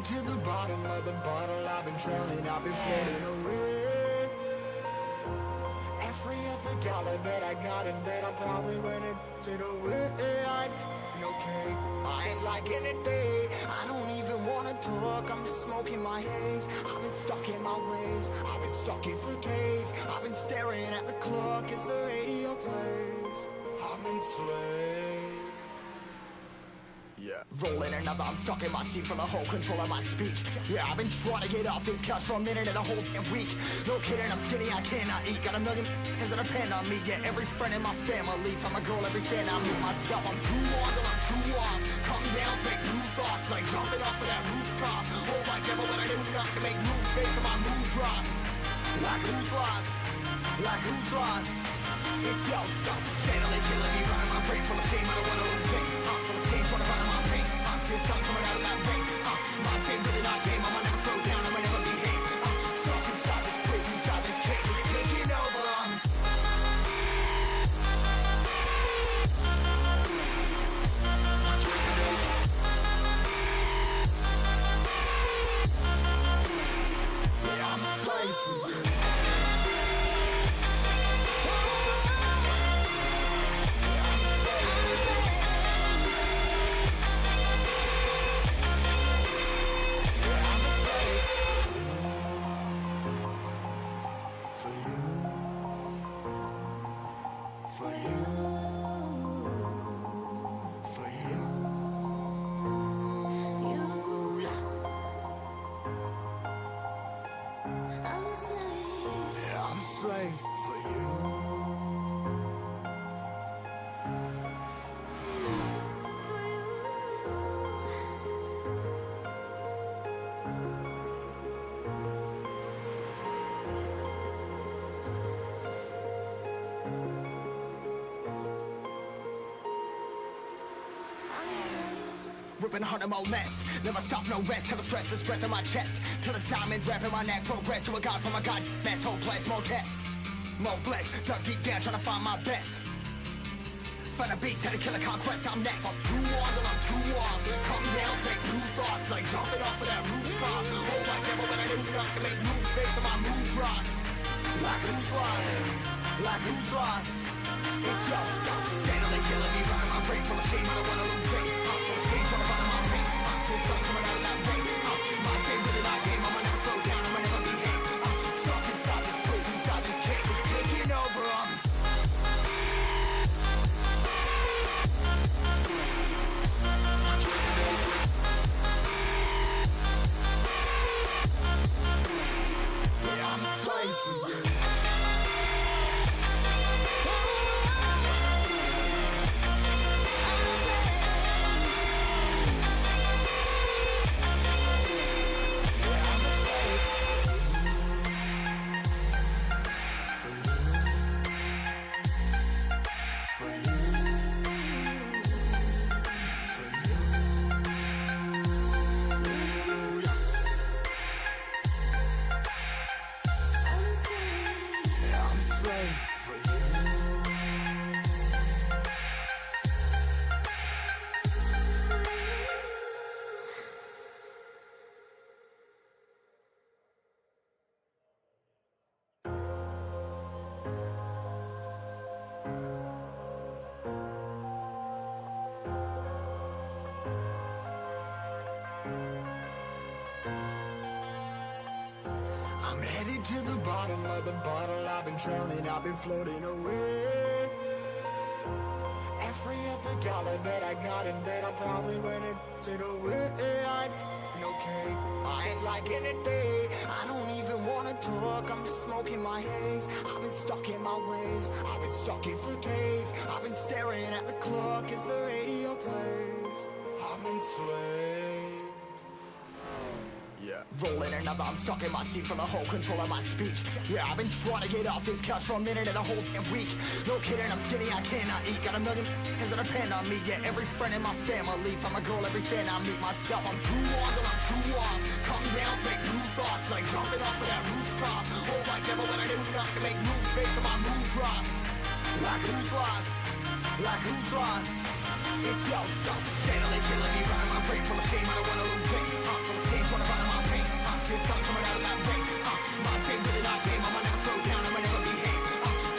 headed to the bottom of the bottle. I've been drowning, I've been floating away. Every other dollar that I got in bed, I probably went into the way. I ain't f***ing okay, I ain't liking it, babe. I don't even wanna talk, I'm just smoking my haze. I've been stuck in my ways, I've been stuck in for days. I've been staring at the clock as the radio plays. I'm enslaved. Yeah, rolling another, I'm stuck in my seat for the whole control of my speech. Yeah, I've been trying to get off this couch for a minute and a whole damn week. No kidding, I'm skinny, I cannot eat. Got a million that depend on me. Yeah, every friend in my family, from a girl, every fan I meet myself. I'm too on till I'm too off. Come down to make new thoughts, like jumping off of that rooftop. Oh my God, but when I do nothing to make moves based on my mood drops. Like who's lost? Like who's lost? It's yo, steadily killing me, running my brain full of shame. I don't wanna lose it. Full of stage, trying to run my pain. See the sun coming out of that rain. My team really not tame. I'ma never slow down, I'ma never behave. Stuck inside this prison, inside this cage. It's taking over. Yeah, I'm a slave for you. Slave for you. Ripping harder, more less. Never stop, no rest. Till the stress is breath in my chest. Till it's diamonds wrapping my neck. Progress to a god from a god mess. Hopeless, more tests. More blessed. Dug deep down trying to find my best. Find a beast, had to kill a conquest. I'm next. I'm too on till I'm too off. Come down to make new thoughts, like jumping off of that rooftop. Oh my God, but when I do nothing to make moves based on my mood drops. Like who's lost? Like who's lost? It's yo, steadily killing me, running my brain full of shame. I don't wanna lose it. Full of stage, trying to find my pain. See the sun coming out of that rain. My team really not tame. I'ma never slow down, I'ma never behave. Stuck inside this prison, inside this cage. It's taking over. Yeah, I'm a slave for you. I'm headed to the bottom of the bottle. I've been drowning, I've been floating away. Every other dollar that I got in bed, I probably went into the way. I ain't f***ing okay, I ain't liking it, babe. I don't even wanna talk, I'm just smoking my haze. I've been stuck in my ways, I've been stuck in for days. I've been staring at the clock as the radio plays. I'm enslaved. Yeah, rolling another, I'm stuck in my seat for the whole control of my speech. Yeah, I've been trying to get off this couch for a minute and a whole damn week. No kidding, I'm skinny, I cannot eat. Got a million that depend on me. Yeah, every friend in my family, from a girl, every fan I meet myself. I'm too on till I'm too off. Come down to make new thoughts, like jumping off of that rooftop. Oh my God, but when I do nothing to make moves based on my mood drops. Like who's lost? Like who's lost? It's yo, steadily killing me, running my brain full of shame, I don't wanna lose it. Full of stage, trying to find my pain. See the sun coming out of that rain. Mind ain't really not tame, I'ma never slow down, I'ma never behave.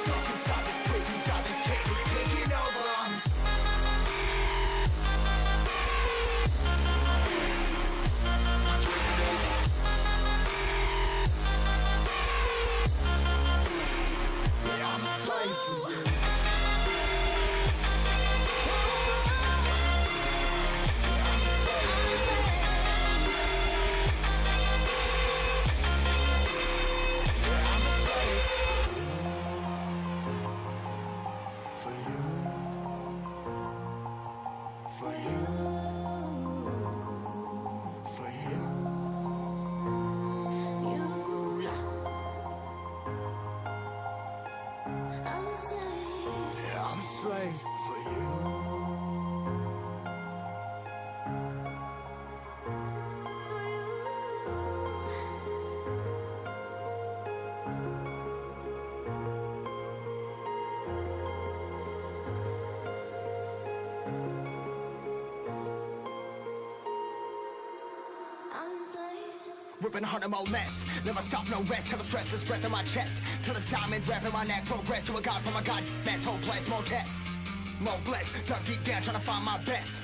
Stuck inside this prison, inside this cage, it's taking over. Yeah, I'm a slave for you. Slave for you. Ripping harder, more less. Never stop, no rest. Till the stress is breath in my chest. Till it's diamonds wrapping my neck. Progress to a god from a god mess. Hopeless, more tests. More blessed. Dug deep down trying to find my best.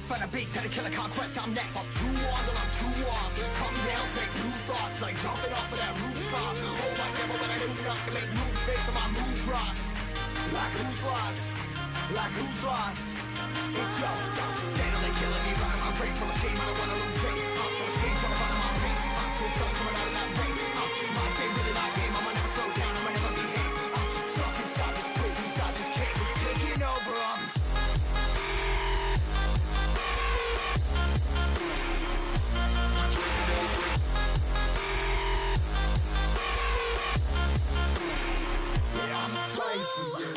Find a beast, had to kill a conquest. I'm next. I'm too on till I'm too off. Come down, make new thoughts. Like jumping off of that rooftop. Oh my devil, but I do nothing. Make moves based on my mood drops. Like who's lost? Like who's lost? It's yours. Steadily killing me, running my brain full of shame. I don't wanna lose it. Full of stage, trying to find my pain. See the sun coming out of that rain. Mind ain't really not tame. I'ma never slow down. I'ma never behave. Stuck inside this prison, inside this cage. It's taking over. Yeah, I'm a slave for you.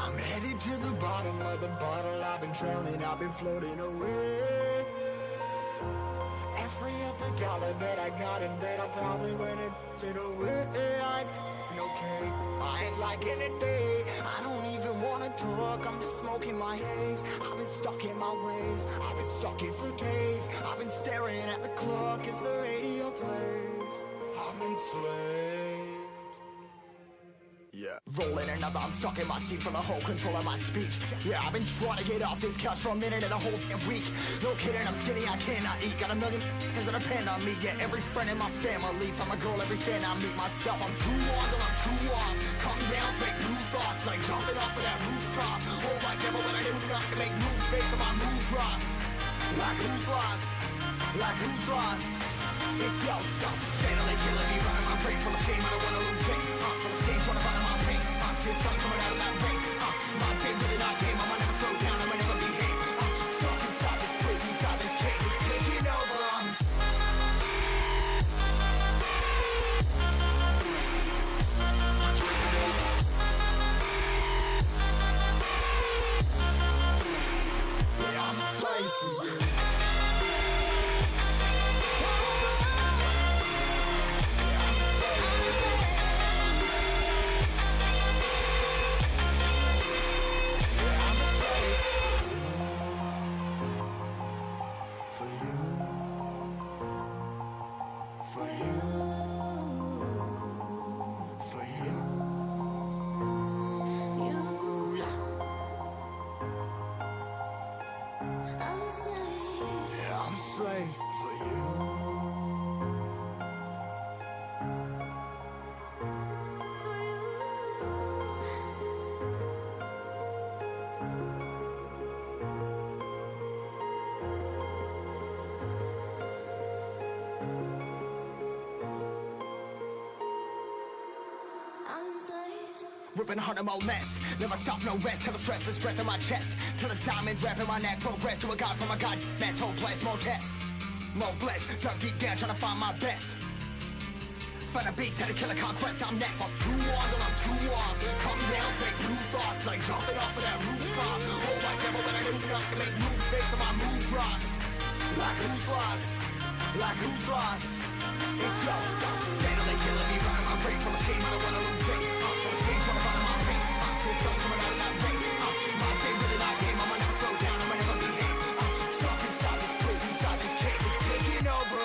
I'm headed to the bottom of the bottle. I've been drowning, I've been floating away. Every other dollar that I got in bed, I probably went into the way. I ain't f***ing okay, I ain't liking it, day. I don't even wanna talk, I'm just smoking my haze. I've been stuck in my ways, I've been stuck in for days. I've been staring at the clock as the radio plays. I'm enslaved. Yeah, rolling another, I'm stuck in my seat for the whole control of my speech. Yeah, I've been trying to get off this couch for a minute and a whole week. No kidding, I'm skinny, I cannot eat. Got a million that depend on me. Yeah, every friend in my family, from a girl, every fan I meet myself. I'm too on till I'm too off. Come down, make new thoughts, like jumping off of that rooftop. Oh my devil, but I do nothing to make moves based on my mood drops. Like who's lost? Like who's lost? It's yo, steadily killing me, running my brain full of shame. I don't wanna lose it. Full of stage, trying to find my pain. See the sun coming out of that rain. Mind ain't really not tame. I'ma never slow down. I'ma never behave. Stuck inside this prison, inside this cage. It's taking over. Yeah, I'm a slave for you. Ripping harder, more less. Never stop, no rest. Till the stress is breath in my chest. Till it's diamonds wrapping my neck. Progress to a god from a god. Mess, hopeless, more tests. More blessed. Dug deep down, trying to find my best. Find a beast, had to kill a conquest. I'm next. I'm too on till I'm too off. Come down, make new thoughts. Like jumping off of that rooftop. Hold my devil that I do enough to make moves based on my mood drops. Like who's lost? Like who's lost? It's yours. Steadily killing me, running my brain full of shame. I don't wanna lose it. Full of stage, trying to find my pain. I see something coming out of that rain. My day really my game. I'ma never slow down. I'ma never behave. Stuck inside this prison, inside this cave. It's taking over.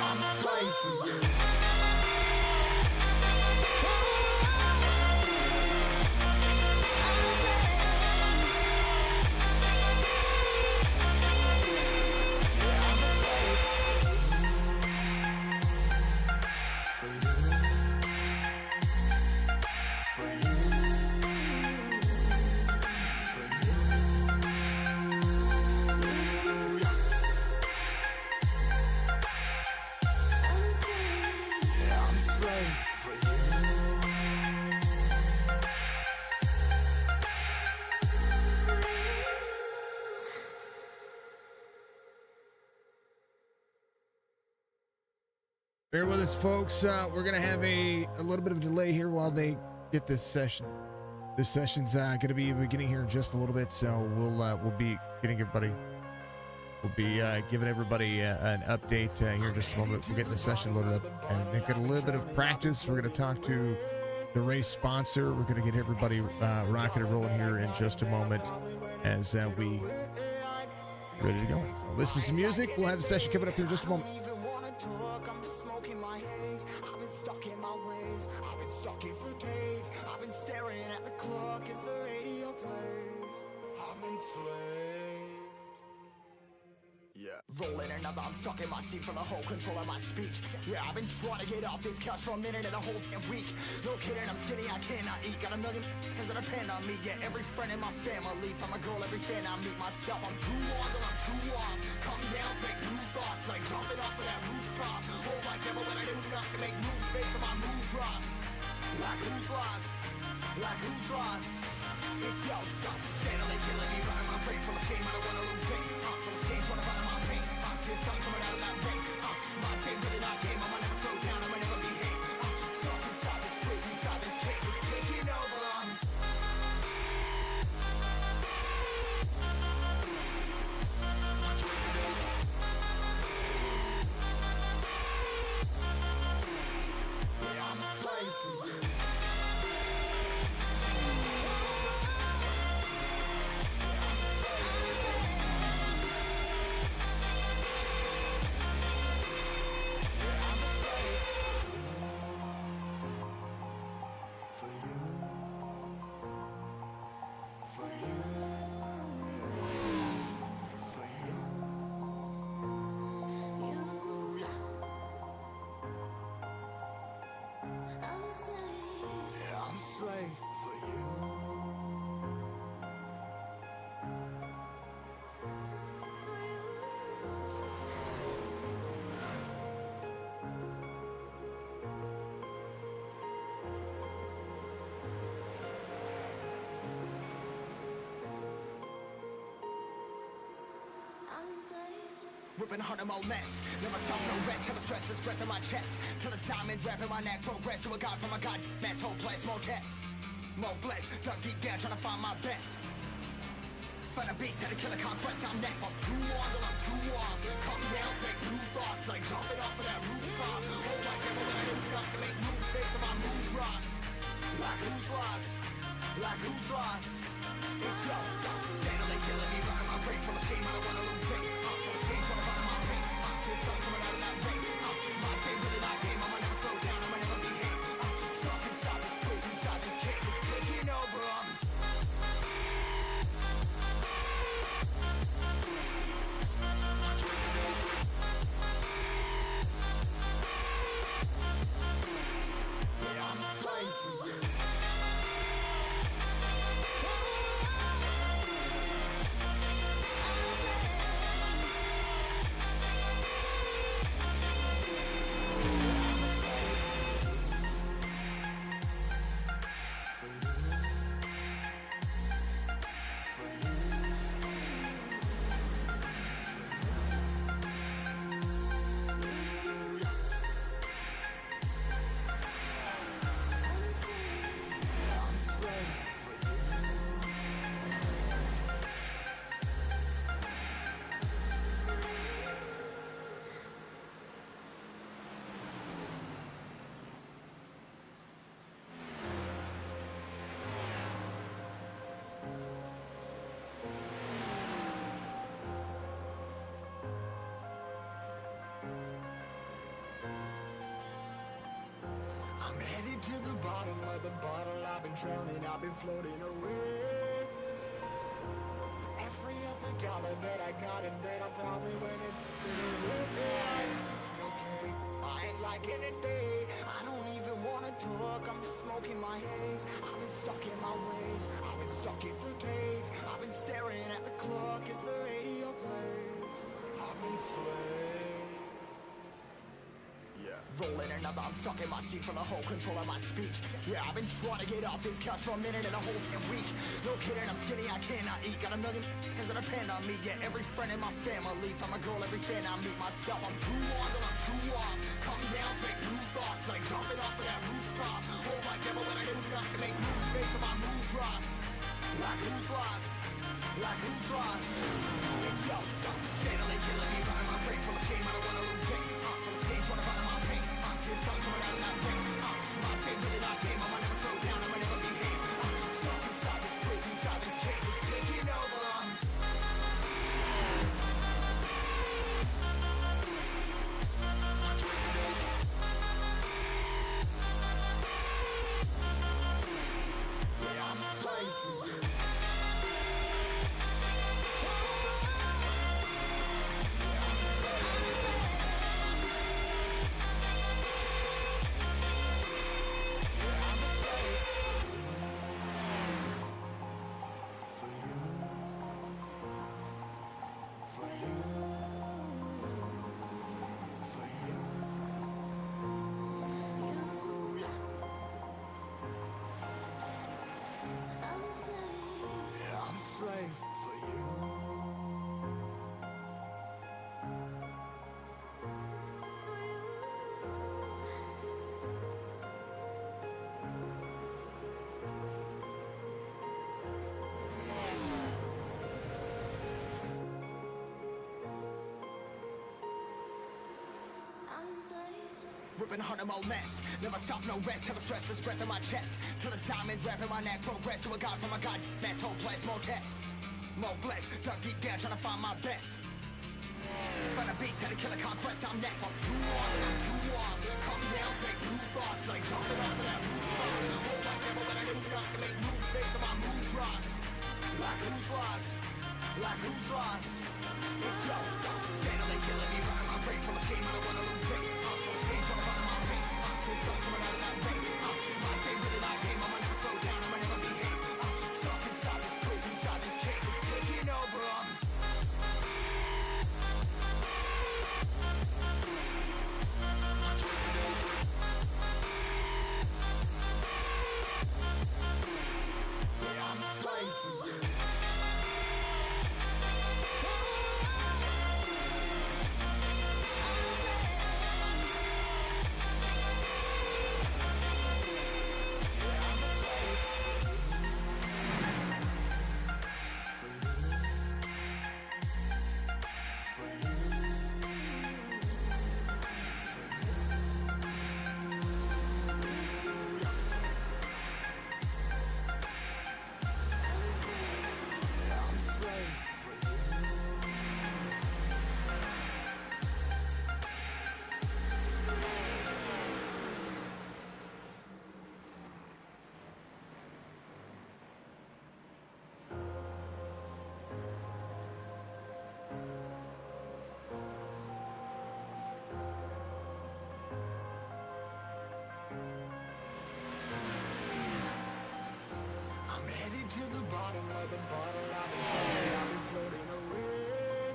I'm a slave for you. Bear with us, folks. We're going to have a little bit of a delay here while they get this session. This session's going to be beginning here in just a little bit, so we'll be getting everybody. We'll be giving everybody an update here in just a moment. We're getting the session loaded up, and they've got a little bit of practice. We're going to talk to the race sponsor. We're going to get everybody rocking and rolling here in just a moment as we ready to go. So listen to some music. We'll have the session coming up here in just a moment. I'm just smoking my haze. I've been stuck in my ways. I've been stuck in for days. I've been staring at the clock as the radio plays. I'm enslaved. Yeah. Rolling another, I'm stuck in my seat from the whole control of my speech. Yeah, I've been trying to get off this couch for a minute and a whole week. No kidding, I'm skinny, I cannot eat. Got a million cause that depend on me. Yeah, every friend in my family. From a girl, every fan I meet myself. I'm too on till I'm too off. Come down, make new thoughts. Like jumping off of that rooftop. Hold my devil when I do enough to make moves based on my mood drops. Like who's lost? Like who's lost? It's yo, steadily killing me, running my brain full of shame. I don't wanna lose it. Full of stage, trying to find my pain. I see something coming out of that rain. My day really not tame. I'ma never slow down. I'ma never behave. Stuck inside this prison, inside this cave. It's taking over. Yeah, I'm a slave for you. Slave for you. Ripping harder, more less. Never stop, no rest. Till the stress is breath in my chest. Till it's diamonds wrapping my neck. Progress to a god from a god. Mess, hopeless, more tests. More blessed. Dug deep down, trying to find my best. Find a beast, had to kill a conquest. I'm next. I'm too on till I'm too off. Come down, make new thoughts. Like jumping off of that rooftop. Hold my devil that I do enough to make moves based on my mood drops. Like who's lost? Like who's lost? It's yours. Steadily killing me, running my brain full of shame. I don't wanna lose it. Full of stage, trying to find my pain. I see something coming out of that rain. My day really my game. I'ma never slow down. I'ma never behave. Stuck inside this prison, inside this cave. It's taking over. Yeah, I'm a slave for you. I'm headed to the bottom of the bottle. I've been drowning, I've been floating away. Every other dollar that I got in bed, I probably went into the red. Okay, I ain't liking it, babe. I don't even wanna talk, I'm just smoking my haze. I've been stuck in my ways, I've been stuck here for days. I've been staring at the clock as the radio plays. I've been slave. Rolling another, I'm stuck in my seat from the whole control of my speech. Yeah, I've been trying to get off this couch for a minute and a whole week. No kidding, I'm skinny, I cannot eat. Got a million cause that depend on me. Yeah, every friend in my family, from a girl, every fan I meet myself. I'm too on till I'm too off. Come down to make new thoughts, like jumping off of that rooftop. Oh my devil, when I do nothing to make moves based on my mood drops. Like who's lost? Like who's lost? It's yo, steadily killing me, running my brain full of shame. I don't wanna lose it. Full of stage, trying to find my pain. See something coming out of that brain. My team, really my team. I'ma never slow down, I'ma never behave. Stuck inside this prison, inside this cage, it's taking over. Yeah, I'm a slave for you. Slave for you. Ripping hard, I'm all less. Never stop, no rest. Till the stress is breath in my chest. Till it's diamonds wrapping my neck. Progress to a god from a god. Mess, hopeless, more tests. More blessed. Dug deep down, trying to find my best. Find a beast, had to kill a conquest. I'm next. I'm too on, I'm too off. Come down, make new thoughts. Like jumping off of that rooftop. Oh my devil, when I do nothing to make moves based on my mood drops. Like who's lost? Like who's lost? It's yo, steadily killing me, running my brain full of shame. I don't wanna lose it. Full of stage, trying to find my pain. See something coming out of that rain. My team, really my team. I'ma never slow down, I'ma never behave. Stuck inside this prison, inside this cage, it's taking over. Yeah, I'm a slave for you. To the bottom of the bottle, I've been trying, I've been floating away.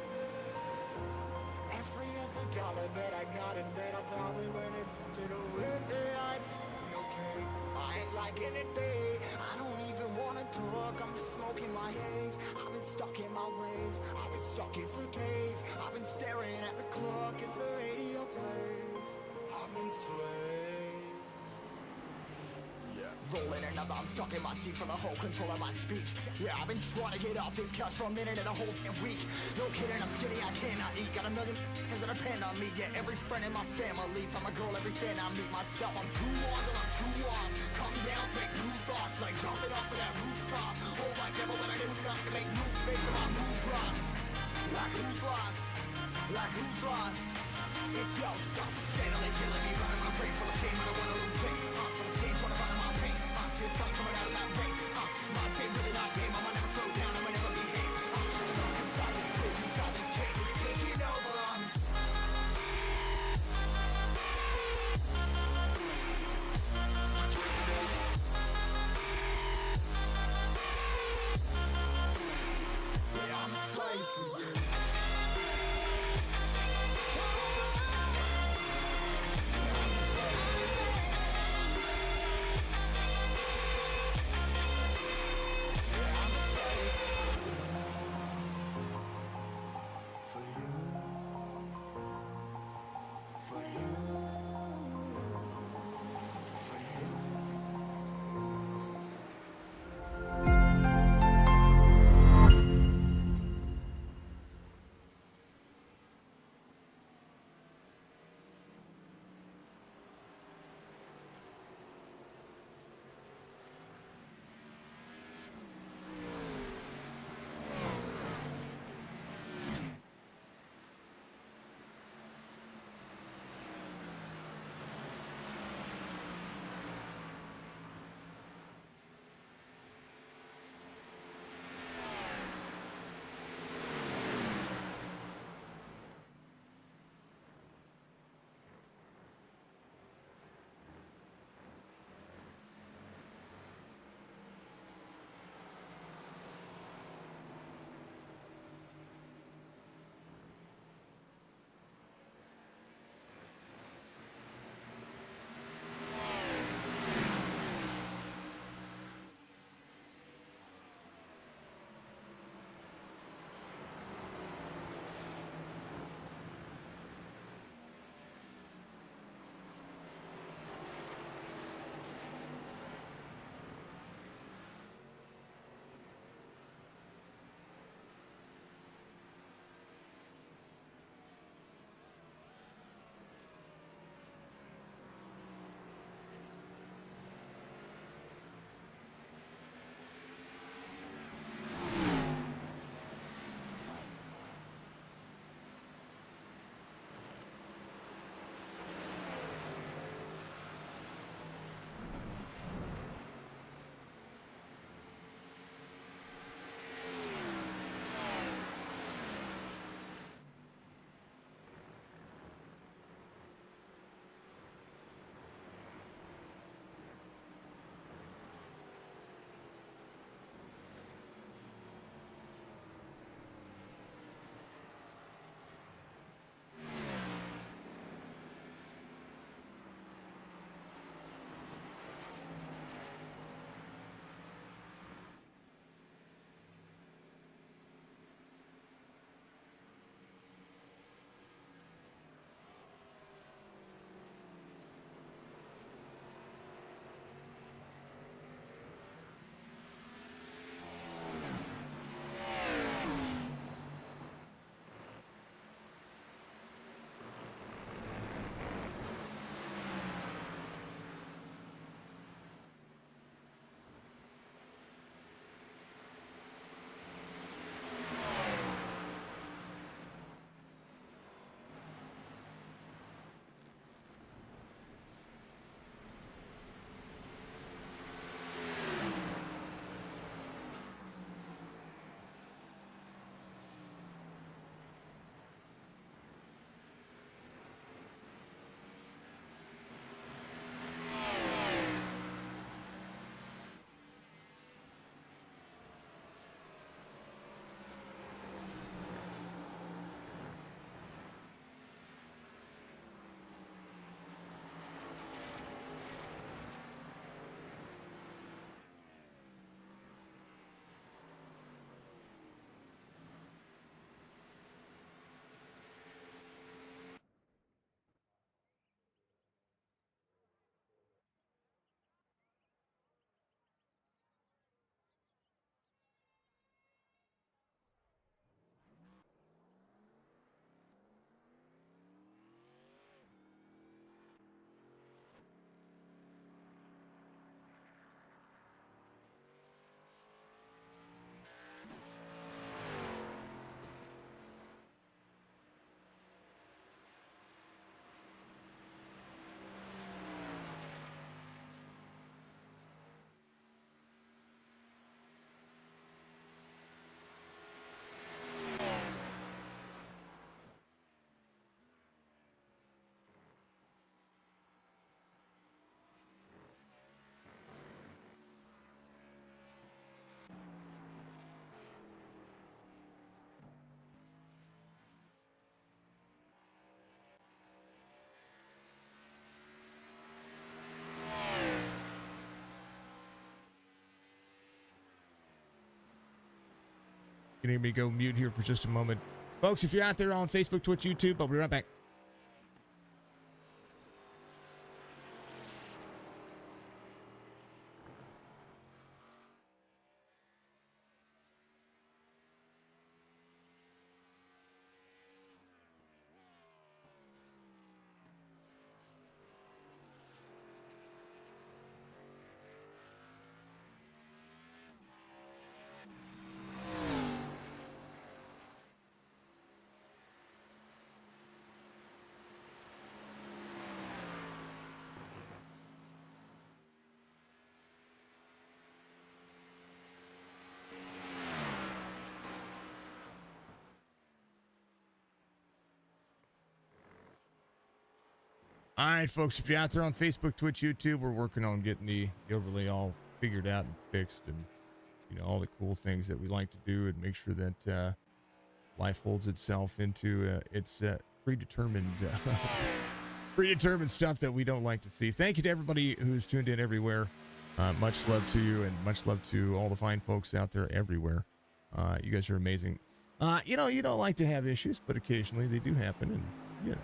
Every other dollar that I got in bed, I probably went into the red. I ain't okay, I ain't liking it, babe. I don't even wanna talk, I'm just smoking my haze. I've been stuck in my ways, I've been stuck here for days. I've been staring at the clock as the radio plays. I've been slave. Rolling another, I'm stuck in my seat from the whole control of my speech. Yeah, I've been trying to get off this couch for a minute and a whole week. No kidding, I'm skinny, I cannot eat. Got a million cause that depend on me. Yeah, every friend in my family, from a girl, every fan I meet myself. I'm too on till I'm too off. Come down to make new thoughts, like jumping off of that rooftop. Oh my devil, when I do nothing to make moves based on my mood drops. Like who's lost? Like who's lost? It's yours, steadily killing me, running my brain full of shame. I don't wanna lose it. For the stage, trying to find my pain. See the sun coming out of that rain. My day really not tame. I'ma never slow down. I'ma never behave. Stuck inside this prison, inside this cage. It's taking over. Yeah, I'm a slave for you. I'm a Gonna me go mute here for just a moment. Folks, if you're out there on Facebook, Twitch, YouTube, I'll be right back. All right, folks, if you're out there on Facebook, Twitch, YouTube, we're working on getting the overlay all figured out and fixed, and all the cool things that we like to do, and make sure that life holds itself into its predetermined predetermined stuff that we don't like to see. Thank you to everybody who's tuned in everywhere. Much love to you, and much love to all the fine folks out there everywhere. You guys are amazing. You don't like to have issues, but occasionally they do happen, and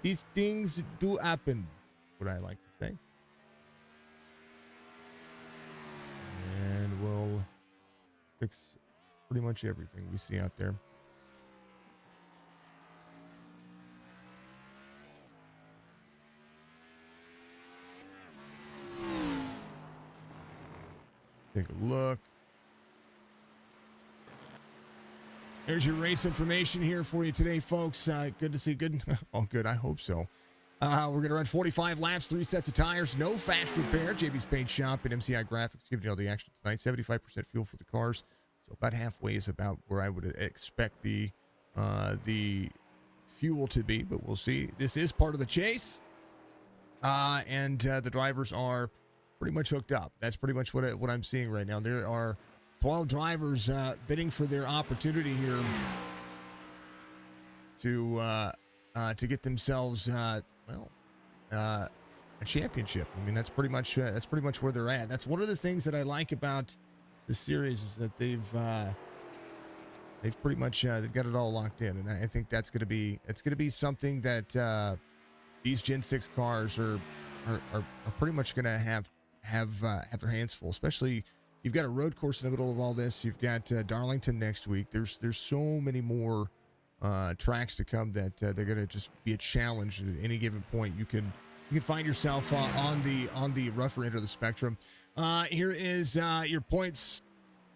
these things do happen, what I like to say. And we'll fix pretty much everything we see out there. Take a look. There's your race information here for you today, folks. Good to see. Good. Oh, good. I hope so. We're going to run 45 laps, 3 sets of tires, no fast repair. JB's Paint Shop and MCI Graphics giving you all the action tonight. 75% fuel for the cars. So about halfway is about where I would expect the fuel to be, but we'll see. This is part of the chase. And the drivers are pretty much hooked up. That's pretty much what I'm seeing right now. There are 12 drivers bidding for their opportunity here to get themselves a championship. I mean, that's pretty much where they're at. That's one of the things that I like about the series, is that they've pretty much they've got it all locked in, and I think it's going to be something that these Gen 6 cars are pretty much going to have their hands full. Especially, you've got a road course in the middle of all this. You've got Darlington next week. There's so many more tracks to come that they're going to just be a challenge at any given point. You can find yourself on the rougher end of the spectrum. Here is your points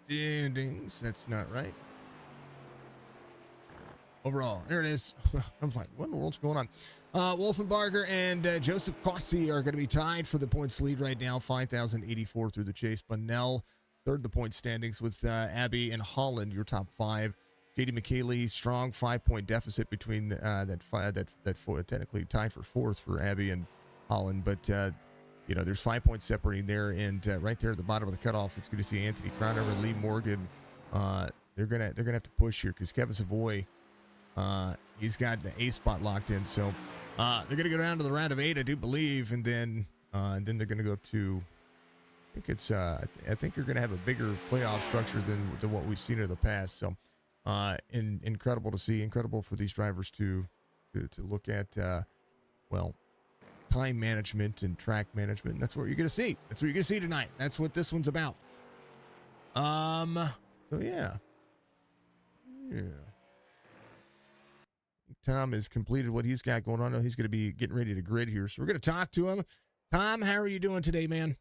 standings. That's not right. Overall, there it is. I'm like, what in the world's going on? Wolfenbarger and Joseph Cossi are going to be tied for the points lead right now, 5,084 through the chase. Bunnell third the point standings with Abby and Holland, your top 5. JD McKaylee, strong 5-point deficit between that technically tied for 4th for Abby and Holland, but there's 5 points separating there, and right there at the bottom of the cutoff, it's good to see Anthony Crowder and Lee Morgan. They're gonna have to push here because Kevin Savoy, he's got the A spot locked in, so they're gonna go down to the round of 8, I do believe, and then they're gonna go to. I think you're gonna have a bigger playoff structure than what we've seen in the past. So. Incredible to see, incredible for these drivers to look at, time management and track management. And that's what you're going to see. That's what you're going to see tonight. That's what this one's about. So yeah. Tom has completed what he's got going on. He's going to be getting ready to grid here. So we're going to talk to him. Tom, how are you doing today, man?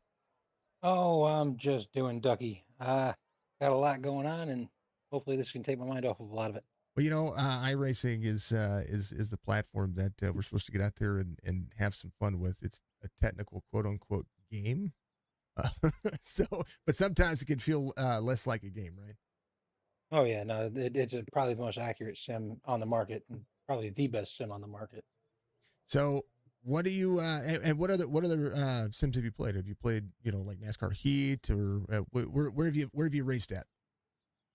Oh, I'm just doing ducky. Got a lot going on, and hopefully this can take my mind off of a lot of it. Well, iRacing is the platform that we're supposed to get out there and have some fun with. It's a technical quote unquote game. But sometimes it can feel less like a game, right? Oh yeah, no, it's probably the most accurate sim on the market, and probably the best sim on the market. So what do you and what other sims have you played? Have you played like NASCAR Heat, or where have you raced at?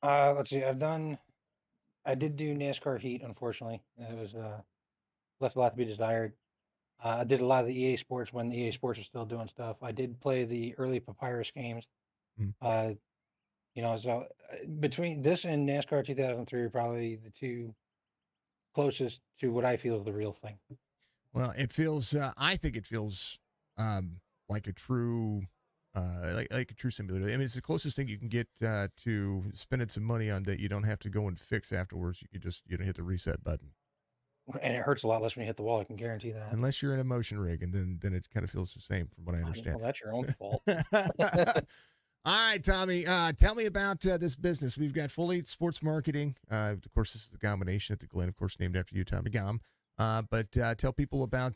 Let's see. I did do NASCAR Heat. Unfortunately, it was left a lot to be desired. I did a lot of the EA Sports when the EA Sports was still doing stuff. I did play the early Papyrus games. Mm. So between this and NASCAR 2003 are probably the two closest to what I feel is the real thing. Well, it feels. I think it feels like a true, like a true simulator. I mean, it's the closest thing you can get to spending some money on that you don't have to go and fix afterwards. You could just hit the reset button. And it hurts a lot less when you hit the wall. I can guarantee that. Unless you're in a motion rig, and then it kind of feels the same, from what I understand. Well, that's your own fault. All right, Tommy. Tell me about this business. We've got Full 8 Sports Marketing. Of course, this is the Gommination at the Glen, of course, named after you, Tommy Gom. But tell people about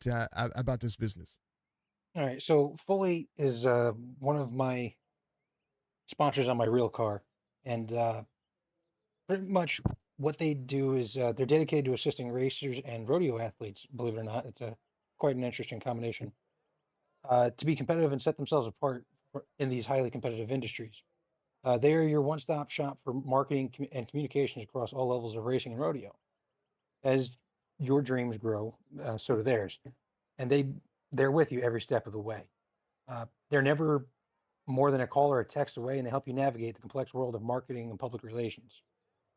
this business. All right. So Full 8 is one of my sponsors on my real car, and pretty much what they do is they're dedicated to assisting racers and rodeo athletes. Believe it or not, it's a quite an interesting combination to be competitive and set themselves apart in these highly competitive industries. They are your one-stop shop for marketing and communications across all levels of racing and rodeo. As your dreams grow, so do theirs, and they're with you every step of the way. They're never more than a call or a text away, and they help you navigate the complex world of marketing and public relations.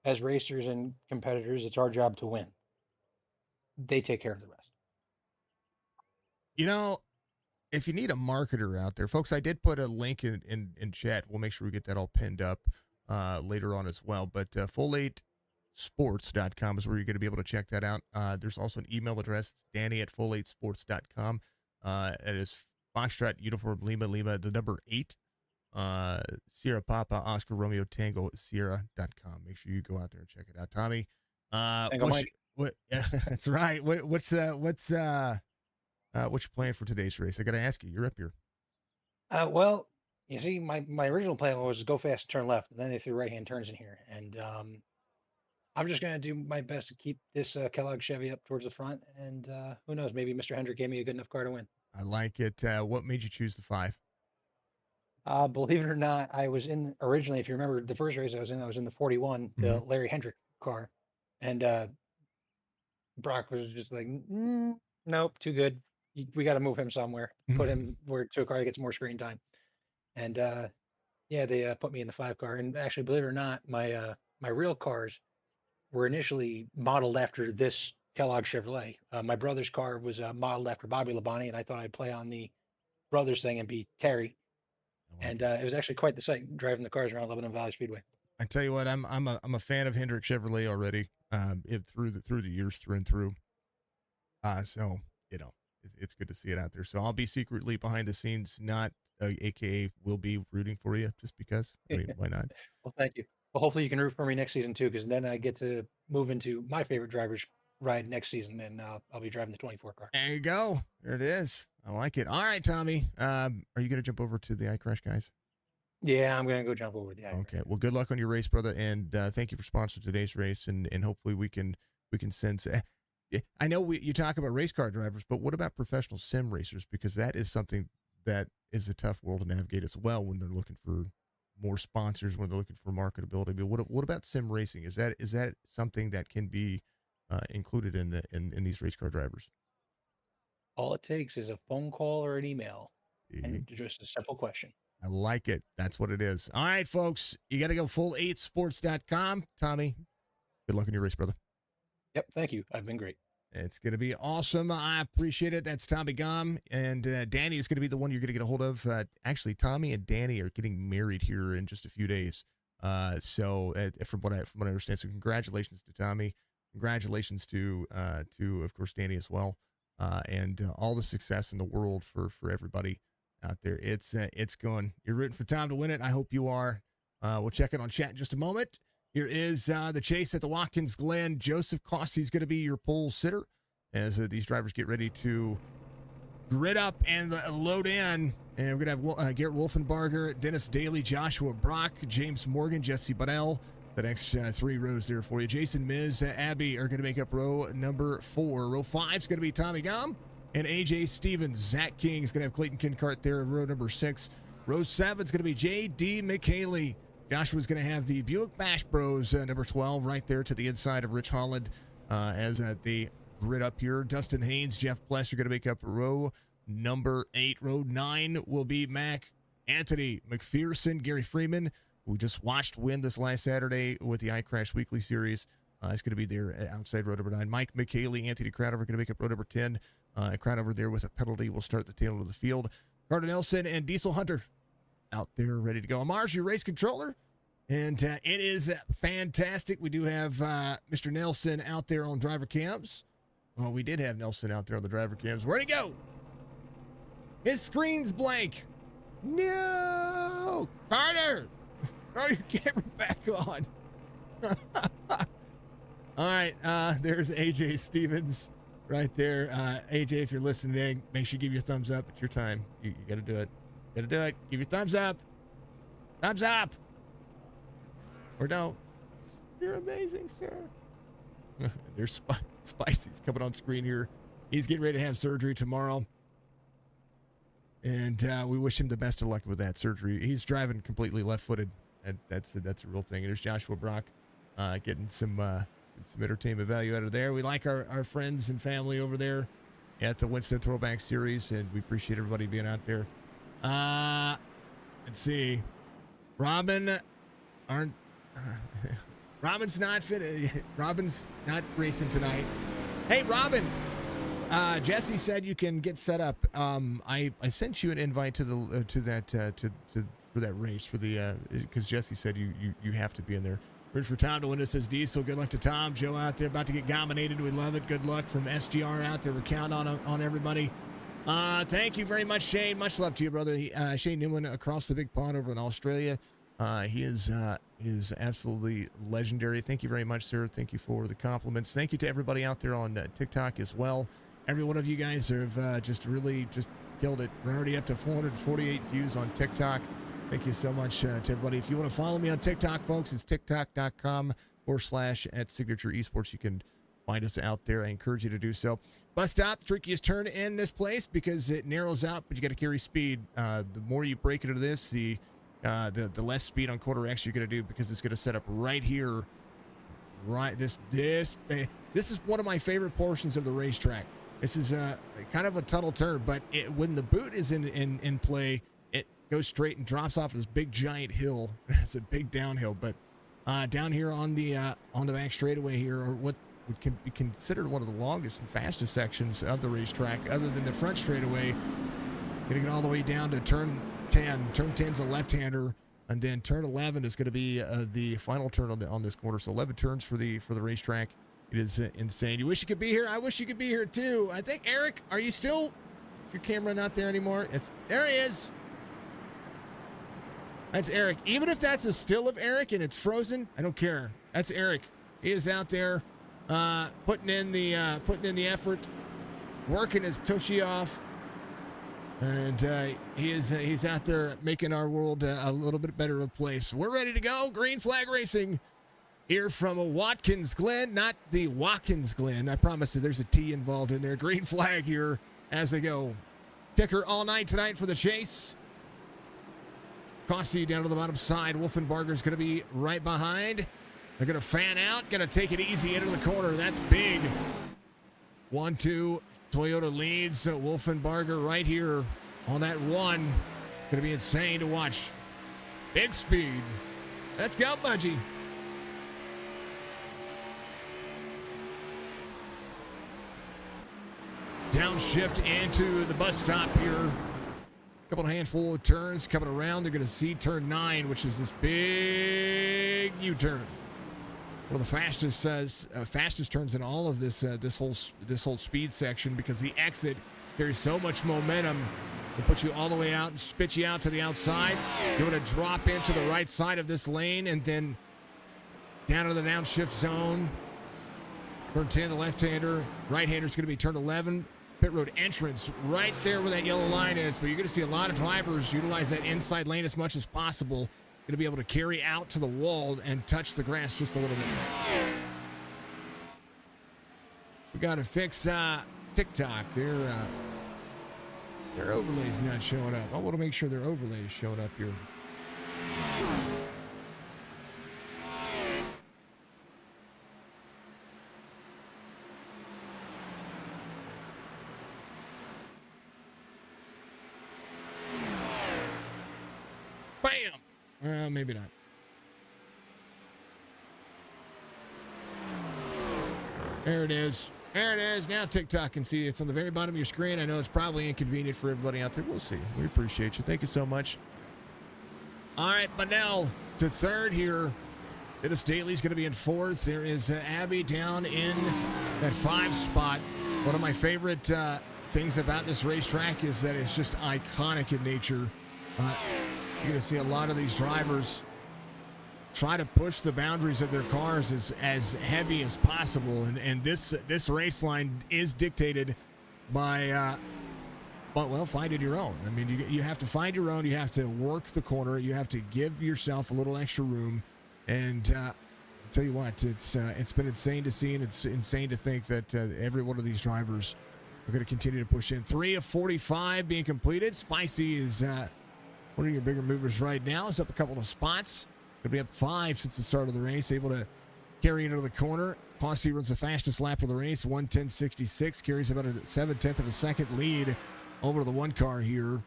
As racers and competitors, it's our job to win. They take care of the rest. If you need a marketer out there, folks, I did put a link in chat. We'll make sure we get that all pinned up later on as well. But full8sports.com is where you're going to be able to check that out. There's also an email address. It's Danny@full8sports.com. It is Foxtrot Uniform Lima, the number 8. Sierra Papa Oscar Romeo Tango Sierra.com. Make sure you go out there and check it out. Tommy, that's right. What's your plan for today's race? I got to ask you. You're up here. Well, you see, my original plan was go fast and turn left, and then they threw right-hand turns in here, and I'm just going to do my best to keep this Kellogg Chevy up towards the front, and who knows, maybe Mr. Hendrick gave me a good enough car to win. I like it. What made you choose the 5? Believe it or not, I was in originally, if you remember the first race I was in the 41, the Larry Hendrick car, and Brock was just like, nope, too good. We got to move him somewhere. Put him to a car that gets more screen time. And they put me in the 5 car. And actually, believe it or not, my real cars were initially modeled after this Kellogg Chevrolet. My brother's car was modeled after Bobby Labonte, and I thought I'd play on the brothers thing and be Terry. And it was actually quite the sight driving the cars around Lebanon Valley Speedway. I tell you what, I'm a fan of Hendrick Chevrolet already. Through the years, through and through. So it's good to see it out there. So I'll be secretly behind the scenes, not AKA will be rooting for you just because. I mean, why not? Well, thank you. Well, hopefully you can root for me next season too, because then I get to move into my favorite driver's ride next season, and I'll be driving the 24 car. There you go. There it is. I like it. All right, Tommy. Are you going to jump over to the iCrash guys? Yeah, I'm going to go jump over the iCrash. Okay. Well, good luck on your race, brother, and thank you for sponsoring today's race, and hopefully we can send. I know you talk about race car drivers, but what about professional sim racers? Because that is something that is a tough world to navigate as well when they're looking for more sponsors, when they're looking for marketability. But what about sim racing? Is that something that can be included in these race car drivers? All it takes is a phone call or an email, and just a simple question. I like it. That's what it is. All right, folks, you got to go full8sports.com. Tommy, good luck in your race, brother. Yep, thank you. I've been great. It's going to be awesome. I appreciate it. That's Tommy Gom. And Danny is going to be the one you're going to get a hold of. Actually, Tommy and Danny are getting married here in just a few days. So from what I understand, so congratulations to Tommy. Congratulations to of course, Danny as well. And all the success in the world for everybody out there. It's going. You're rooting for Tom to win it. I hope you are. We'll check it on chat in just a moment. Here is the chase at the Watkins Glen. Joseph Costy's going to be your pole sitter as these drivers get ready to grid up and load in. And we're going to have Garrett Wolfenbarger, Dennis Daly, Joshua Brock, James Morgan, Jesse Bunnell. The next 3 rows there for you. Jason Miz, Abby are going to make up row number 4. Row 5 is going to be Tommy Gom and AJ Stevens. Zach King is going to have Clayton Kincart there in row number 6. Row 7 is going to be J.D. McHaley. Joshua's going to have the Buick Bash Bros, number 12, right there to the inside of Rich Holland as they grid up here. Dustin Haynes, Jeff Pless are going to make up row number 8. Row 9 will be Mac, Anthony McPherson, Gary Freeman, we just watched win this last Saturday with the iCrash Weekly Series. It's going to be there outside row number 9. Mike McKaylee, Anthony Crowdover going to make up row number 10. Crowdover there with a penalty will start the tail of the field. Carter Nelson and Diesel Hunter out there ready to go. Amar's your race controller, and it is fantastic. We do have Mr. Nelson out there on driver cams. Well, we did have Nelson out there on the driver cams. Where'd he go? His screen's blank. No! Carter! Throw your camera back on. All right, there's AJ Stevens right there. AJ, if you're listening, make sure you give your thumbs up. It's your time. You got to do it. Got to do it. Give your thumbs up. Thumbs up. Or don't. You're amazing, sir. There's Spicy's coming on screen here. He's getting ready to have surgery tomorrow. And we wish him the best of luck with that surgery. He's driving completely left-footed. And that's a real thing. And there's Joshua Brock getting some entertainment value out of there. We like our friends and family over there at the Winston Throwback Series, and we appreciate everybody being out there. Let's see. Robin's not fit. Robin's not racing tonight. Hey, Robin. Jesse said you can get set up. I sent you an invite to for that race for the because Jesse said you have to be in there. Rooting for Tom to win. It says Diesel. Good luck to Tom. Joe out there about to get Gomminated. We love it. Good luck from SGR out there. We're counting on everybody. Thank you very much, Shane. Much love to you, brother. Shane Newman across the big pond over in Australia. He is absolutely legendary. Thank you very much, sir. Thank you for the compliments. Thank you to everybody out there on TikTok as well. Every one of you guys have just really killed it. We're already up to 448 views on TikTok. Thank you so much to everybody. If you want to follow me on TikTok, folks, it's tiktok.com/@Signature Esports. You can find us out there. I encourage you to do so. Bus stop, trickiest turn in this place because it narrows out, but you got to carry speed. The more you break into this, the less speed on quarter X you're going to do because it's going to set up right here. Right, this is one of my favorite portions of the racetrack. This is kind of a tunnel turn, but when the boot is in play, it goes straight and drops off this big giant hill. It's a big downhill, but down here on the back straightaway here, or what can be considered one of the longest and fastest sections of the racetrack, other than the front straightaway, getting it all the way down to turn 10. Turn 10's a left-hander, and then turn 11 is going to be the final turn on this corner. So 11 turns for the racetrack. It is insane. You wish you could be here. I wish you could be here too. I think Eric, are you still? Is your camera not there anymore? There he is. That's Eric. Even if that's a still of Eric and it's frozen, I don't care. That's Eric. He is out there putting in the effort, working his tushy off, and he's out there making our world a little bit better of a place. We're ready to go. Green flag racing here from Watkins Glen, not the Watkins Glen. I promise you, there's a T involved in there. Green flag here as they go. Ticker all night tonight for the chase. Cossey down to the bottom side. Wolfenbarger's going to be right behind. They're going to fan out. Going to take it easy into the corner. That's big. 1-2. Toyota leads. Wolfenbarger right here on that one. Going to be insane to watch. Big speed. Let's go, Budgie. Downshift into the bus stop here. Couple of handful of turns coming around. They're going to see turn 9, which is this big U-turn. One of the fastest turns in all of this whole speed section, because the exit carries so much momentum. It'll put you all the way out and spit you out to the outside. You're going to drop into the right side of this lane and then down to the downshift zone. Turn 10, the left-hander. Right-hander is going to be turn 11. Pit road entrance right there where that yellow line is, but you're going to see a lot of drivers utilize that inside lane as much as possible. Going to be able to carry out to the wall and touch the grass just a little bit. We got to fix TikTok. Their overlay's not showing up. I want to make sure their overlay is showing up here. Maybe not. There it is. There it is. Now TikTok can see it's on the very bottom of your screen. I know it's probably inconvenient for everybody out there. We'll see. We appreciate you. Thank you so much. All right, but now to third here. Dennis Daly's going to be in fourth. There is Abby down in that 5 spot. One of my favorite things about this racetrack is that it's just iconic in nature. You're going to see a lot of these drivers try to push the boundaries of their cars as heavy as possible. And this race line is dictated by, well, find it your own. I mean, you have to find your own. You have to work the corner. You have to give yourself a little extra room. And I'll tell you what, it's been insane to see, and it's insane to think that every one of these drivers are going to continue to push in. 3 of 45 being completed. Spicy is one of your bigger movers right now. It's up a couple of spots. Going to be up 5 since the start of the race. Able to carry into the corner. Posse runs the fastest lap of the race, 1:10.66. Carries about a 7/10 of a second lead over the one car here.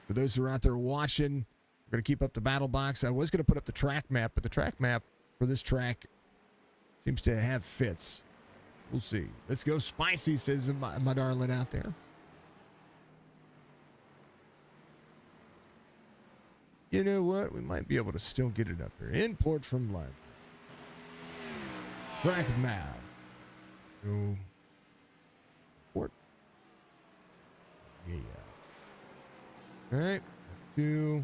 For those who are out there watching, we're going to keep up the battle box. I was going to put up the track map, but the track map for this track seems to have fits. We'll see. Let's go Spicy, says my darling out there. You know what? We might be able to still get it up here. Import from live. Track map. Go. Port. Yeah. All right. F2.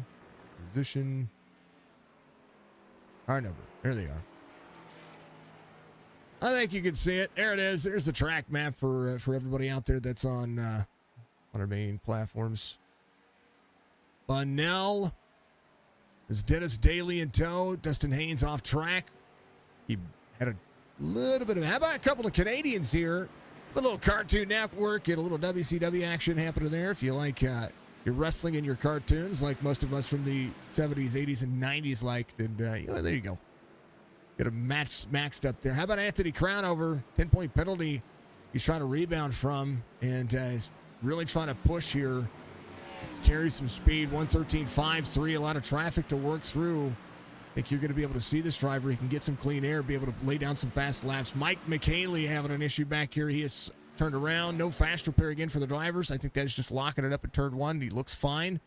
Position. Car number. There they are. I think you can see it. There it is. There's the track map for everybody out there that's on our main platforms. Bunnell. There's Dennis Daly in tow. Dustin Haynes off track. He had a little bit of... How about a couple of Canadians here? A little Cartoon Network and a little WCW action happening there. If you like... you're wrestling in your cartoons like most of us from the 70s, 80s, and 90s like, then, there you go. Get a match maxed up there. How about Anthony Crownover? 10-point penalty he's trying to rebound from, and is really trying to push here. Carries some speed, 1:13.53, a lot of traffic to work through. I think you're going to be able to see this driver. He can get some clean air, be able to lay down some fast laps. Mike McKaylee having an issue back here. He is turned around. No fast repair again for the drivers. I think that is just locking it up at turn 1. He looks fine.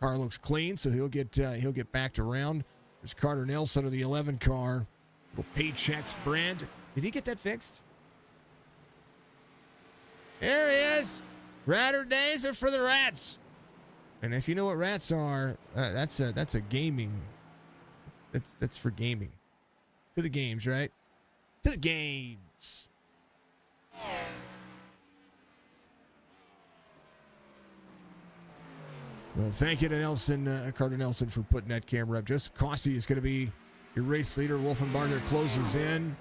Car looks clean, so he'll get backed around. There's Carter Nelson of the 11 car. Little paychecks brand. Did he get that fixed? There he is. Ratter days are for the rats. And if you know what rats are, that's a gaming. That's for gaming. To the games, right? To the games. Well, thank you to Nelson, Carter Nelson, for putting that camera up. Joseph Cossey is going to be your race leader. Wolfenbarger closes in.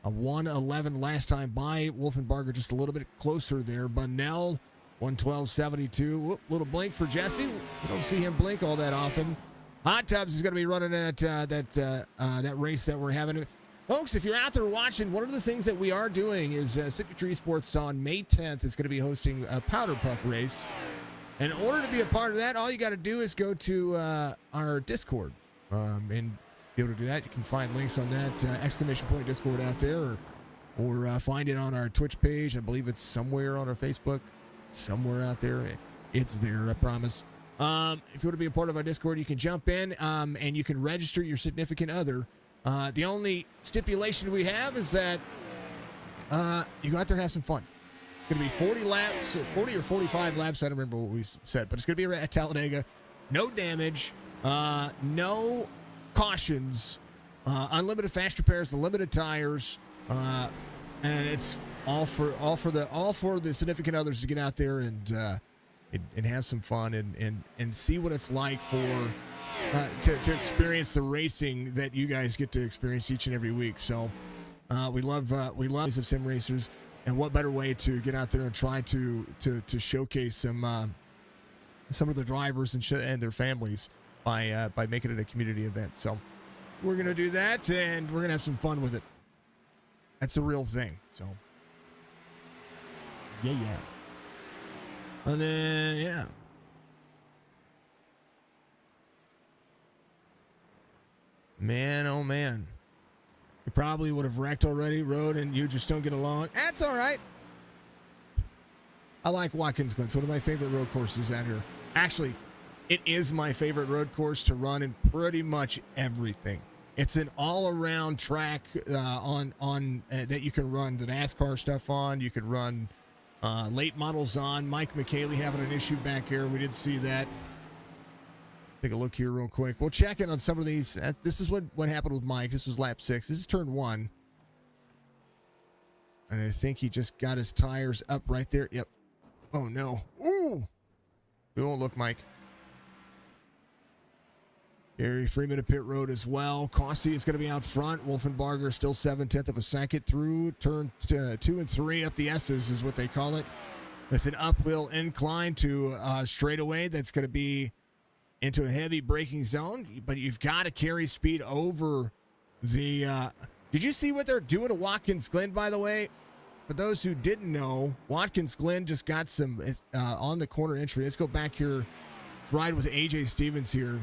A 1:11 last time by. Wolfenbarger just a little bit closer there. Bunnell, 1:12.72. Whoop, little blink for Jesse. We don't see him blink all that often. Hot Tubs is going to be running at that race that we're having. Folks, if you're out there watching, one of the things that we are doing is Signature Esports on May 10th is going to be hosting a Powder Puff race. In order to be a part of that, all you got to do is go to our Discord and be able to do that. You can find links on that exclamation point Discord out there, or find it on our Twitch page. I believe it's somewhere on our Facebook, somewhere out there. It's there, I promise. If you want to be a part of our Discord, you can jump in and you can register your significant other. The only stipulation we have is that you go out there and have some fun. It's going to be 40 laps, 40 or 45 laps. I don't remember what we said, but it's going to be at Talladega. No damage, no cautions, unlimited fast repairs, unlimited tires, and it's all for the significant others to get out there and have some fun and see what it's like for to experience the racing that you guys get to experience each and every week. So we love of sim racers. And what better way to get out there and try to showcase some of the drivers and their families by making it a community event. So we're gonna do that, and we're gonna have some fun with it. That's a real thing. So yeah. And then yeah. Man, oh man. probably would have wrecked already, Road, and you just don't get along. That's all right. I like Watkins Glen. It's one of my favorite road courses out here. Actually, it is my favorite road course to run in pretty much everything. It's an all-around track that you can run the NASCAR stuff on. You can run late models on. Mike McKaylee having an issue back here. We did see that. Take a look here real quick. We'll check in on some of these. This is what happened with Mike. This was lap 6. This is turn 1. And I think he just got his tires up right there. Yep. Oh, no. Ooh. We won't look, Mike. Gary Freeman at pit road as well. Cossey is going to be out front. Wolfenbarger still 7/10 of a second through turn 2 and 3 up the S's is what they call it. It's an uphill incline to straightaway that's going to be into a heavy braking zone, but you've got to carry speed over the did you see what they're doing to Watkins Glen, by the way? For those who didn't know, Watkins Glen just got some on the corner entry. Let's go back here, ride with AJ Stevens here.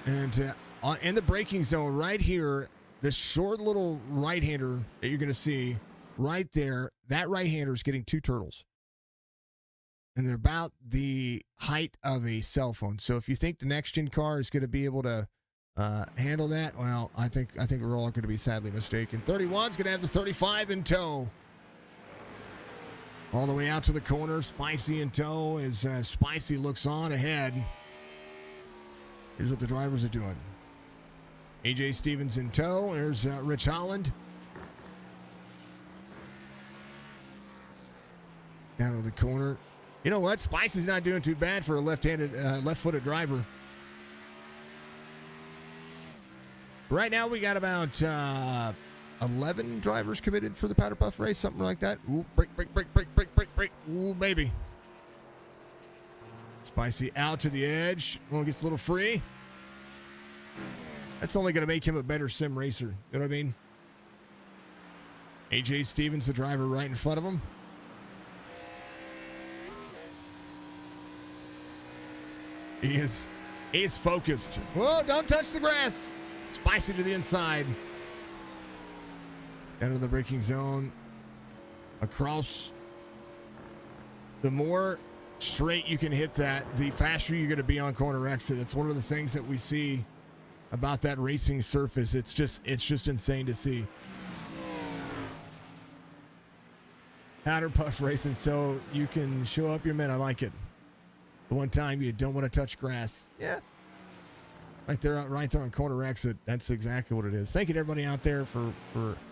And in the braking zone right here, this short little right-hander that you're going to see right there, that right-hander is getting 2 turtles. And they're about the height of a cell phone. So if you think the next-gen car is going to be able to handle that, well, I think we're all going to be sadly mistaken. 31's going to have the 35 in tow. All the way out to the corner, Spicy in tow as Spicy looks on ahead. Here's what the drivers are doing. AJ Stevens in tow. There's Rich Holland. Down to the corner. You know what? Spicy's not doing too bad for a left-footed driver. Right now we got about 11 drivers committed for the Powder Puff race, something like that. Ooh, break. Ooh, baby. Spicy out to the edge. Oh, gets a little free. That's only going to make him a better sim racer. You know what I mean? AJ Stevens, the driver right in front of him. He is focused. Whoa, don't touch the grass. Spicy to the inside. Down to the braking zone. Across. The more straight you can hit that, the faster you're going to be on corner exit. It's one of the things that we see about that racing surface. It's just insane to see. Powder Puff racing so you can show up your men. I like it. The one time you don't want to touch grass. Yeah. Right there on corner exit. That's exactly what it is. Thank you to everybody out there for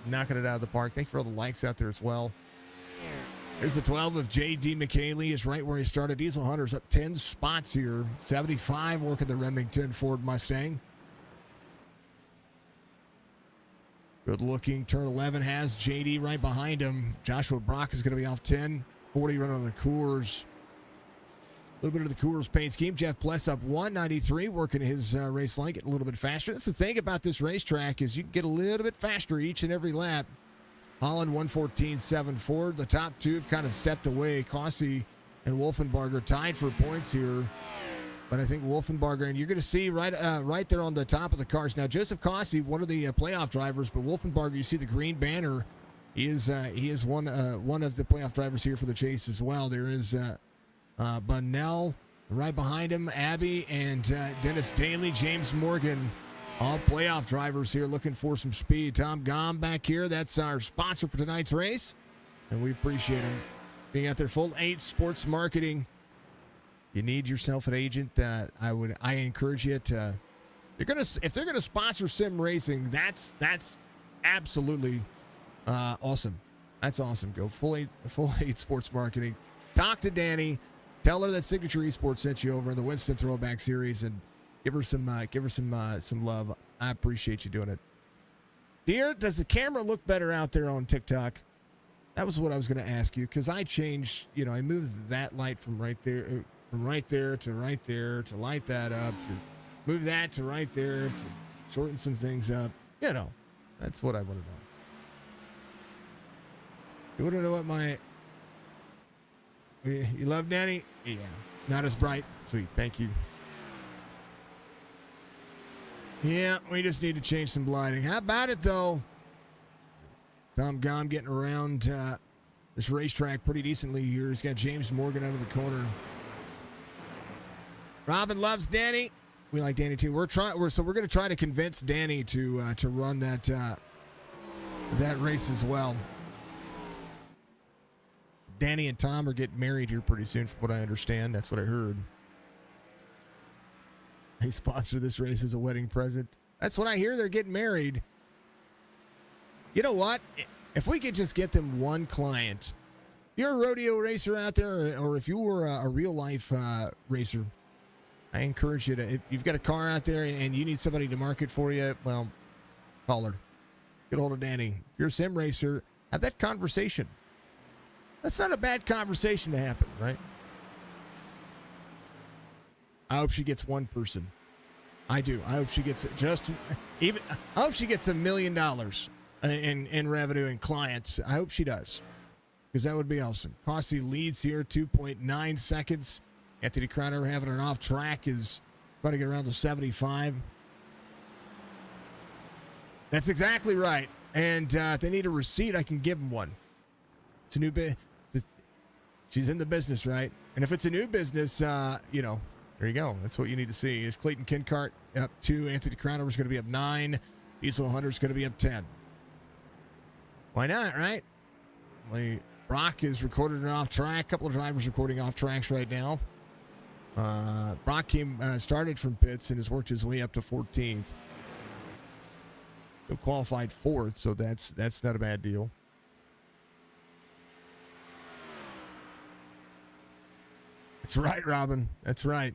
knocking it out of the park. Thank you for all the likes out there as well. There's the 12 of J.D. McKaylee is right where he started. Diesel Hunter's up 10 spots here. 75 working the Remington Ford Mustang. Good looking. Turn 11 has J.D. right behind him. Joshua Brock is going to be off 10. 40 running on the Coors. A little bit of the Coors paint scheme. Jeff Pless up 193, working his race line, getting a little bit faster. That's the thing about this racetrack is you can get a little bit faster each and every lap. Holland 114.74. The top two have kind of stepped away. Cossey and Wolfenbarger tied for points here. But I think Wolfenbarger, and you're going to see right there on the top of the cars. Now, Joseph Cossey, one of the playoff drivers, but Wolfenbarger, you see the green banner. He is one of the playoff drivers here for the chase as well. There is Bunnell right behind him, Abby and Dennis Daly, James Morgan. All playoff drivers here looking for some speed. Tom Gom back here. That's our sponsor for tonight's race. And we appreciate him being out there. Full 8 Sports Marketing. You need yourself an agent. I encourage you to. If they're gonna sponsor sim racing, that's absolutely awesome. That's awesome. Go full 8 Sports Marketing. Talk to Danny. Tell her that Signature Esports sent you over in the Winston Throwback Series and give her some love. I appreciate you doing it. Dear, does the camera look better out there on TikTok? That was what I was going to ask you because I changed. I moved that light from right there to right there to light that up to move that to right there to shorten some things up. That's what I want to know. You want to know what my? You love Danny? Yeah. Not as bright. Sweet. Thank you. Yeah, we just need to change some lighting. How about it, though? Tom Gom getting around this racetrack pretty decently here. He's got James Morgan out of the corner. Robin loves Danny. We like Danny too. We're going to try to convince Danny to run that race as well. Danny and Tom are getting married here pretty soon, from what I understand. That's what I heard. They sponsor this race as a wedding present. That's what I hear. They're getting married. You know what? If we could just get them one client. If you're a rodeo racer out there, or if you were a real life racer, I encourage you to, if you've got a car out there and you need somebody to market for you, well, call her. Get hold of Danny. If you're a sim racer, have that conversation. That's not a bad conversation to happen, right? I hope she gets one person. I do. I hope she gets I hope she gets $1 million in revenue and clients. I hope she does, because that would be awesome. Cossie leads here, 2.9 seconds. Anthony Crowder having an off track is trying to get around to 75. That's exactly right. And if they need a receipt, I can give them one. It's a new she's in the business, right? And if it's a new business, there you go. That's what you need to see. Is Clayton Kincart up 2. Anthony Crowder is going to be up 9. Diesel Hunter is going to be up 10. Why not, right? Brock is recorded an off track. A couple of drivers recording off tracks right now. Brock started from pits and has worked his way up to 14th. Still qualified 4th, so that's not a bad deal. That's right, Robin. That's right.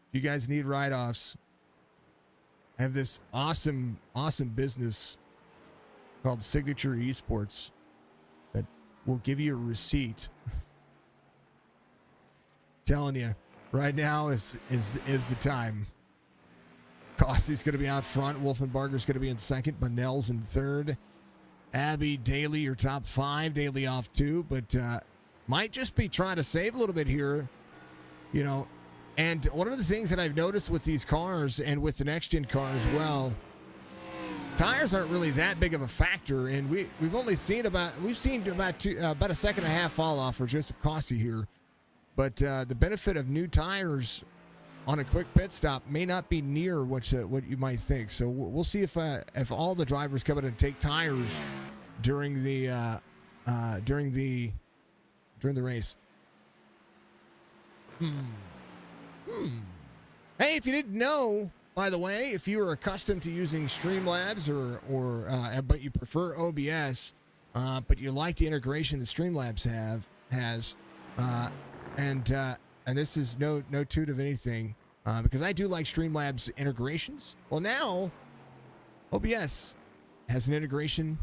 If you guys need write-offs, I have this awesome business called Signature Esports that will give you a receipt. Telling you, right now is the time. Cossie's going to be out front. Wolfenbarger's going to be in second. Bunnell's in third. Abby, Daly, your top 5. Daly off 2, but might just be trying to save a little bit here, And one of the things that I've noticed with these cars and with the next-gen car as well, tires aren't really that big of a factor, and we've seen about a second and a half fall off for Joseph Cossie here. But the benefit of new tires on a quick pit stop may not be near what you might think. So we'll see if all the drivers come in and take tires during the race. Hey, if you didn't know, by the way, if you are accustomed to using Streamlabs or but you prefer OBS, but you like the integration that Streamlabs has. And this is no toot of anything, because I do like Streamlabs integrations. Well, now OBS has an integration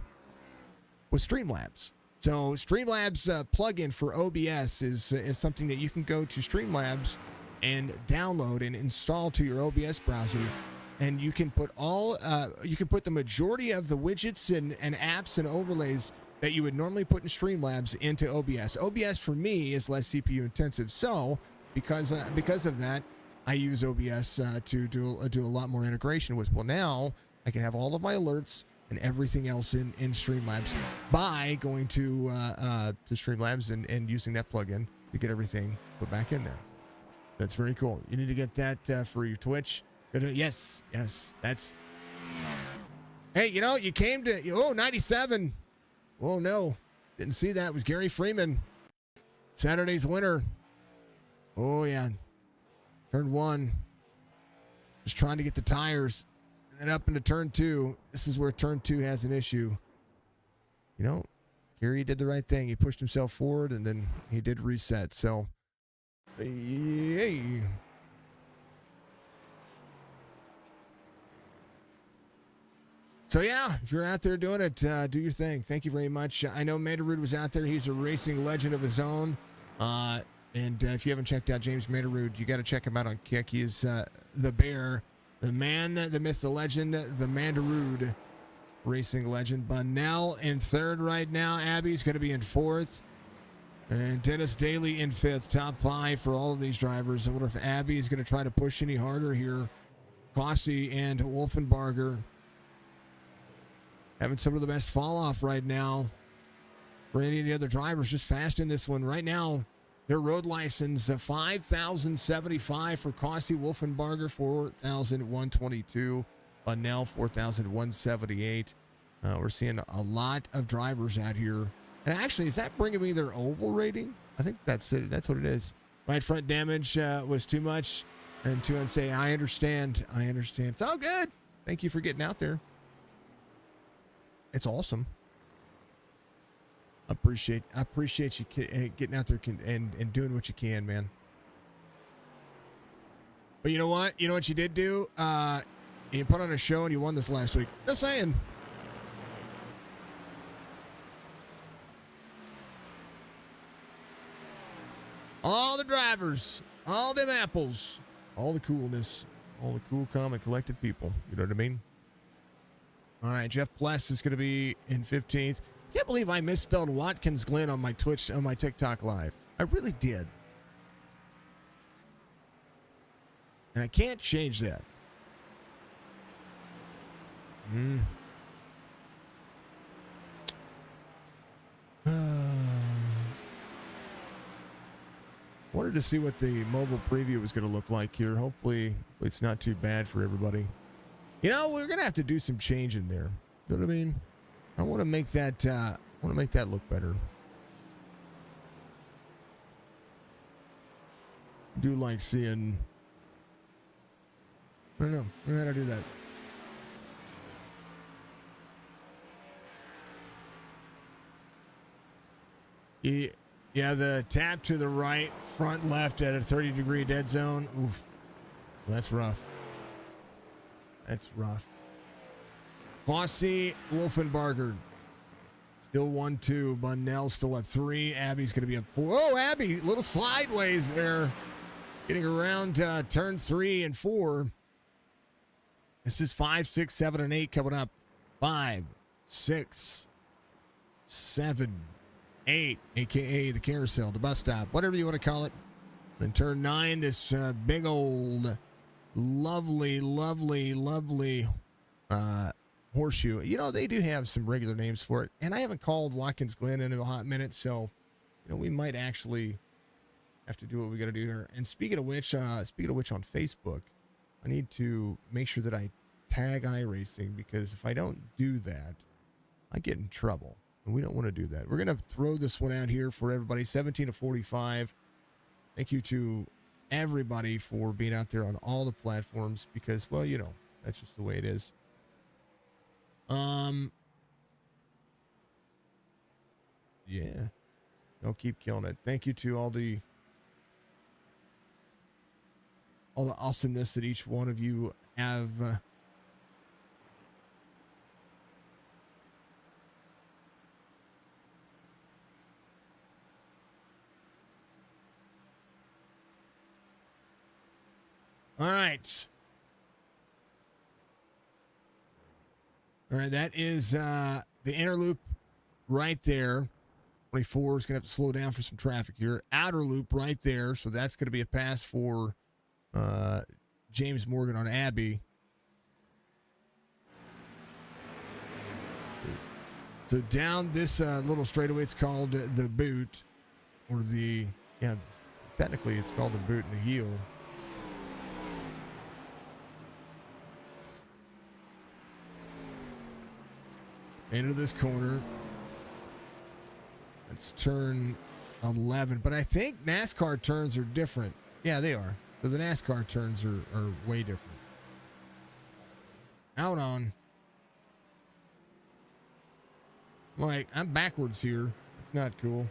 with Streamlabs. So Streamlabs plugin for OBS is something that you can go to Streamlabs and download and install to your OBS browser, and you can put the majority of the widgets and apps and overlays that you would normally put in Streamlabs into OBS. OBS for me is less CPU intensive, so because of that, I use OBS to do a lot more integration with. Well, now I can have all of my alerts and everything else in Streamlabs by going to Streamlabs and using that plugin to get everything put back in there. That's very cool. You need to get that for your Twitch. Yes, that's. Hey, you came to 97. Oh, no. Didn't see that. It was Gary Freeman. Saturday's winner. Oh, yeah. Turn 1. Just trying to get the tires. And then up into turn 2. This is where turn 2 has an issue. Gary did the right thing. He pushed himself forward, and then he did reset. So, yay. So, yeah, if you're out there doing it, do your thing. Thank you very much. I know Mandarud was out there. He's a racing legend of his own. And if you haven't checked out James Mandarud, you got to check him out on Kick. He is the bear, the man, the myth, the legend, the Mandarud racing legend. Bunnell in third right now. Abby's going to be in fourth. And Dennis Daly in fifth. Top 5 for all of these drivers. I wonder if Abby is going to try to push any harder here. Cossie and Wolfenbarger having some of the best fall off right now for any of the other drivers. Just fast in this one right now. Their road license, 5,075 for Kossi, Wolfenbarger, 4,122. Bunnell, 4,178. We're seeing a lot of drivers out here. And actually, is that bringing me their oval rating? I think that's it. That's what it is. Right front damage was too much. And to say, I understand. It's all good. Thank you for getting out there. It's awesome. I appreciate you getting out there and doing what you can, man. But you know what? You know what you did do? You put on a show and you won this last week. Just saying. All the drivers, all them apples, all the coolness, all the cool, calm, and collected people. You know what I mean? All right, Jeff Pless is going to be in 15th. Can't believe I misspelled Watkins Glen on my TikTok live. I really did. And I can't change that. Wanted to see what the mobile preview was going to look like here. Hopefully it's not too bad for everybody. You know, we're going to have to do some change in there. You know what I mean? I want to make that look better. Do like seeing, I don't know how to do that. Yeah, the tap to the right, front left at a 30-degree dead zone. Oof. That's rough. That's rough. Kossi, Wolfenbarger. Still 1-2. Bunnell still at 3. Abby's going to be up 4. Oh, Abby, a little sideways there. Getting around turn 3 and 4. This is 5, 6, 7, and 8 coming up. 5, 6, 7, 8, a.k.a. the carousel, the bus stop, whatever you want to call it. Then turn 9, this big old, lovely horseshoe. You know, they do have some regular names for it. And I haven't called Watkins Glen in a hot minute, so, you know, we might actually have to do what we got to do here. And speaking of which on Facebook, I need to make sure that I tag iRacing, because if I don't do that, I get in trouble. And we don't want to do that. We're going to throw this one out here for everybody. 17-45. Thank you to everybody for being out there on all the platforms, because, well, you know, that's just the way it is. Yeah. They'll keep killing it. Thank you to all the awesomeness that each one of you have. All right. All right, that is the inner loop right there. 24 is going to have to slow down for some traffic here. Outer loop right there, so that's going to be a pass for James Morgan on Abbey. So down this little straightaway, it's called the boot, or technically it's called the boot and the heel. Into this corner. Let's turn 11. But I think NASCAR turns are different. Yeah, they are. So the NASCAR turns are way different. Out on. Like, I'm backwards here. It's not cool.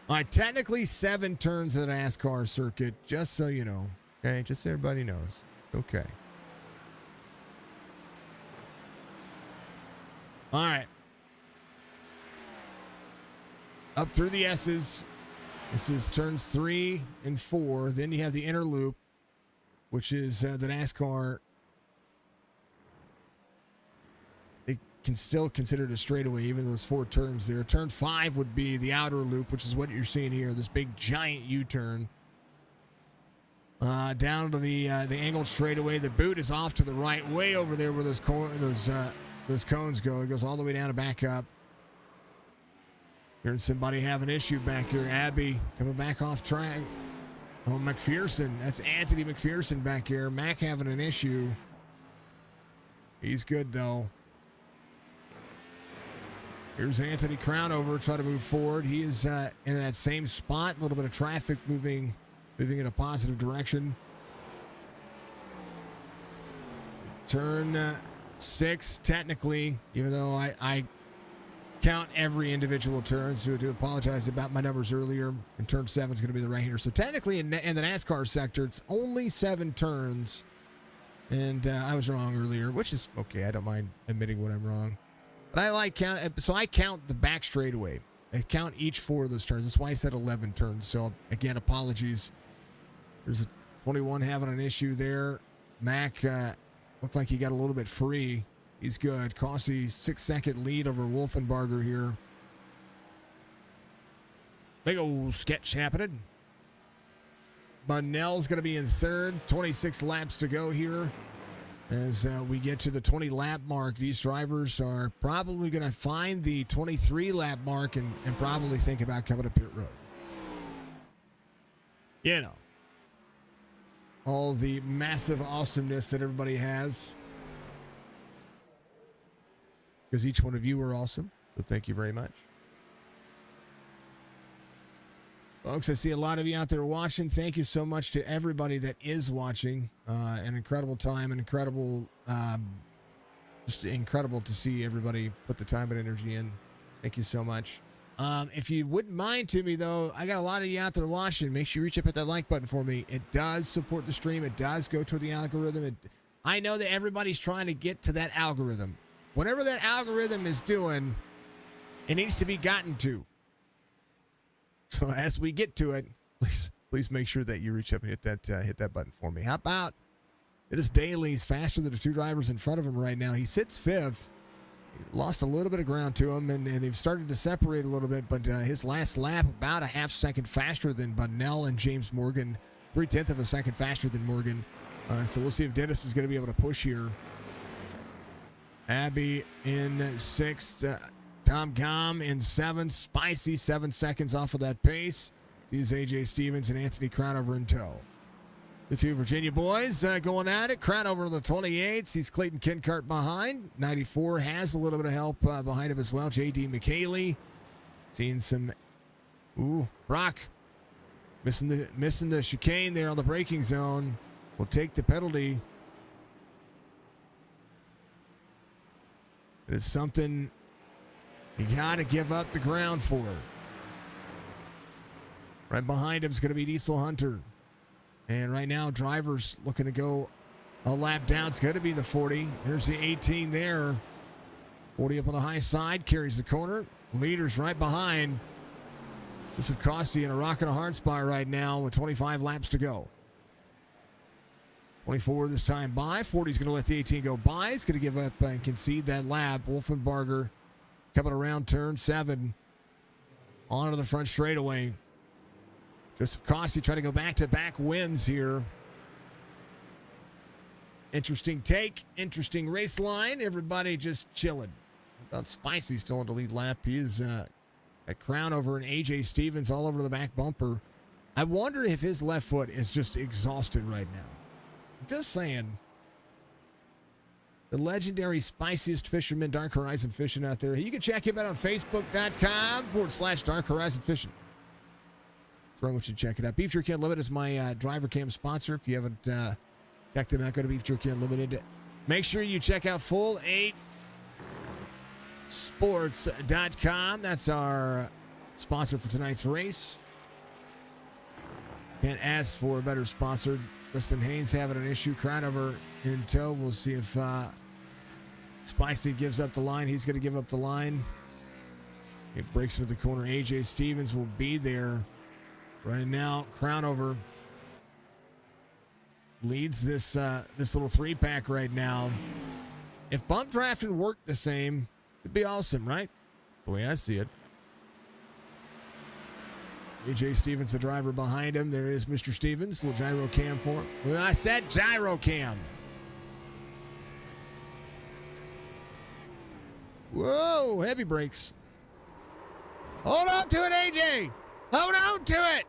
All right, technically 7 turns of the NASCAR circuit, just so you know. Okay, just so everybody knows. Okay. All right. Up through the S's. This is turns 3 and 4. Then you have the inner loop, which is the NASCAR. They can still consider it a straightaway, even though there's 4 turns there. Turn 5 would be the outer loop, which is what you're seeing here, this big giant U-turn. down to the angled straightaway. The boot is off to the right, way over there where those cones go. It goes all the way down to back up. Here's somebody have an issue back here. Abby coming back off track. Oh, McPherson. That's Anthony McPherson back here. Mac having an issue. He's good, though. Here's Anthony Crownover trying to move forward. He is in that same spot. A little bit of traffic moving in a positive direction. Turn 6, technically, even though I count every individual turn, so I do apologize about my numbers earlier. And turn 7 is going to be the right hander. So technically in the NASCAR sector, it's only 7 turns. And I was wrong earlier, which is okay. I don't mind admitting when I'm wrong. But I count the back straightaway. I count each 4 of those turns. That's why I said 11 turns. So again, apologies. There's a 21 having an issue there. Mac looked like he got a little bit free. He's good. Cossie 6-second lead over Wolfenbarger here. Big old sketch happening. Bunnell's going to be in 3rd. 26 laps to go here. As we get to the 20 lap mark, these drivers are probably going to find the 23 lap mark and probably think about coming to pit road. You know, all the massive awesomeness that everybody has. Because each one of you are awesome. So thank you very much. Folks, I see a lot of you out there watching. Thank you so much to everybody that is watching. An incredible time, just incredible to see everybody put the time and energy in. Thank you so much. If you wouldn't mind to me, though, I got a lot of you out there watching. Make sure you reach up at that like button for me. It does support the stream. It does go toward the algorithm. I know that everybody's trying to get to that algorithm. Whatever that algorithm is doing, it needs to be gotten to. So as we get to it, please make sure that you reach up and hit that button for me. How about it is Daly? He's faster than the 2 drivers in front of him right now. He sits 5th. He lost a little bit of ground to him, and they've started to separate a little bit. But his last lap, about a half second faster than Bunnell and James Morgan, 3/10 of a second faster than Morgan. So we'll see if Dennis is going to be able to push here. Abby in 6th. Tom Gom in 7th. Spicy 7 seconds off of that pace. These AJ Stevens and Anthony Crownover in tow. The 2 Virginia boys going at it. Crownover in the 28s. He's Clayton Kinkart behind. 94 has a little bit of help behind him as well. J.D. McKaylee. Seeing some... Ooh, Brock missing the chicane there on the braking zone. Will take the penalty. It is something you got to give up the ground for. Right behind him is going to be Diesel Hunter. And right now, drivers looking to go a lap down. It's going to be the 40. There's the 18 there. 40 up on the high side. Carries the corner. Leaders right behind. This would cost you in a rock and a hard spot right now with 25 laps to go. 24 this time by. 40 is going to let the 18 go by. It's going to give up and concede that lap. Wolfenbarger coming around turn 7. Onto the front straightaway. Joseph Costi trying to go back-to-back wins here. Interesting take. Interesting race line. Everybody just chilling. About Spicy still in the lead lap. He is at Crownover and AJ Stevens all over the back bumper. I wonder if his left foot is just exhausted right now. Just saying. The legendary spiciest fisherman, Dark Horizon Fishing out there. You can check him out on Facebook.com/Dark Horizon Fishing. That's where I want you to check it out. Beef Jerky Unlimited is my driver cam sponsor. If you haven't checked them out, go to Beef Jerky Unlimited. Make sure you check out Full8Sports.com. That's our sponsor for tonight's race. Can't ask for a better sponsor. Dustin Haynes having an issue. Crownover in tow. We'll see if Spicy gives up the line. He's going to give up the line. It breaks into the corner. AJ Stevens will be there. Right now, Crownover leads this little 3-pack right now. If bump drafting worked the same, it'd be awesome, right? The way I see it. AJ Stevens, the driver behind him. There is Mr. Stevens, little gyro cam for him. Well, I said gyro cam. Whoa, heavy brakes. Hold on to it, AJ. Hold on to it.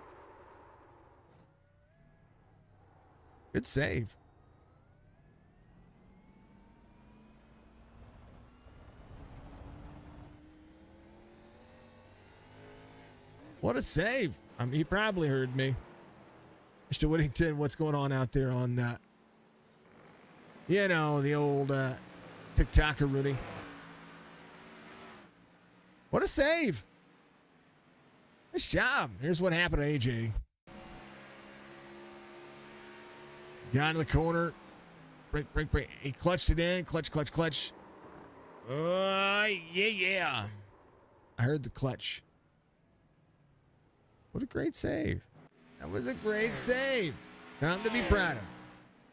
Good save. What a save. I mean, he probably heard me. Mr. Whittington, what's going on out there on, the old TikToker Rudy? What a save. Nice job. Here's what happened to AJ. Got in the corner. Break. He clutched it in. Clutch. Yeah. I heard the clutch. What a great save. That was a great save. Something to be proud of.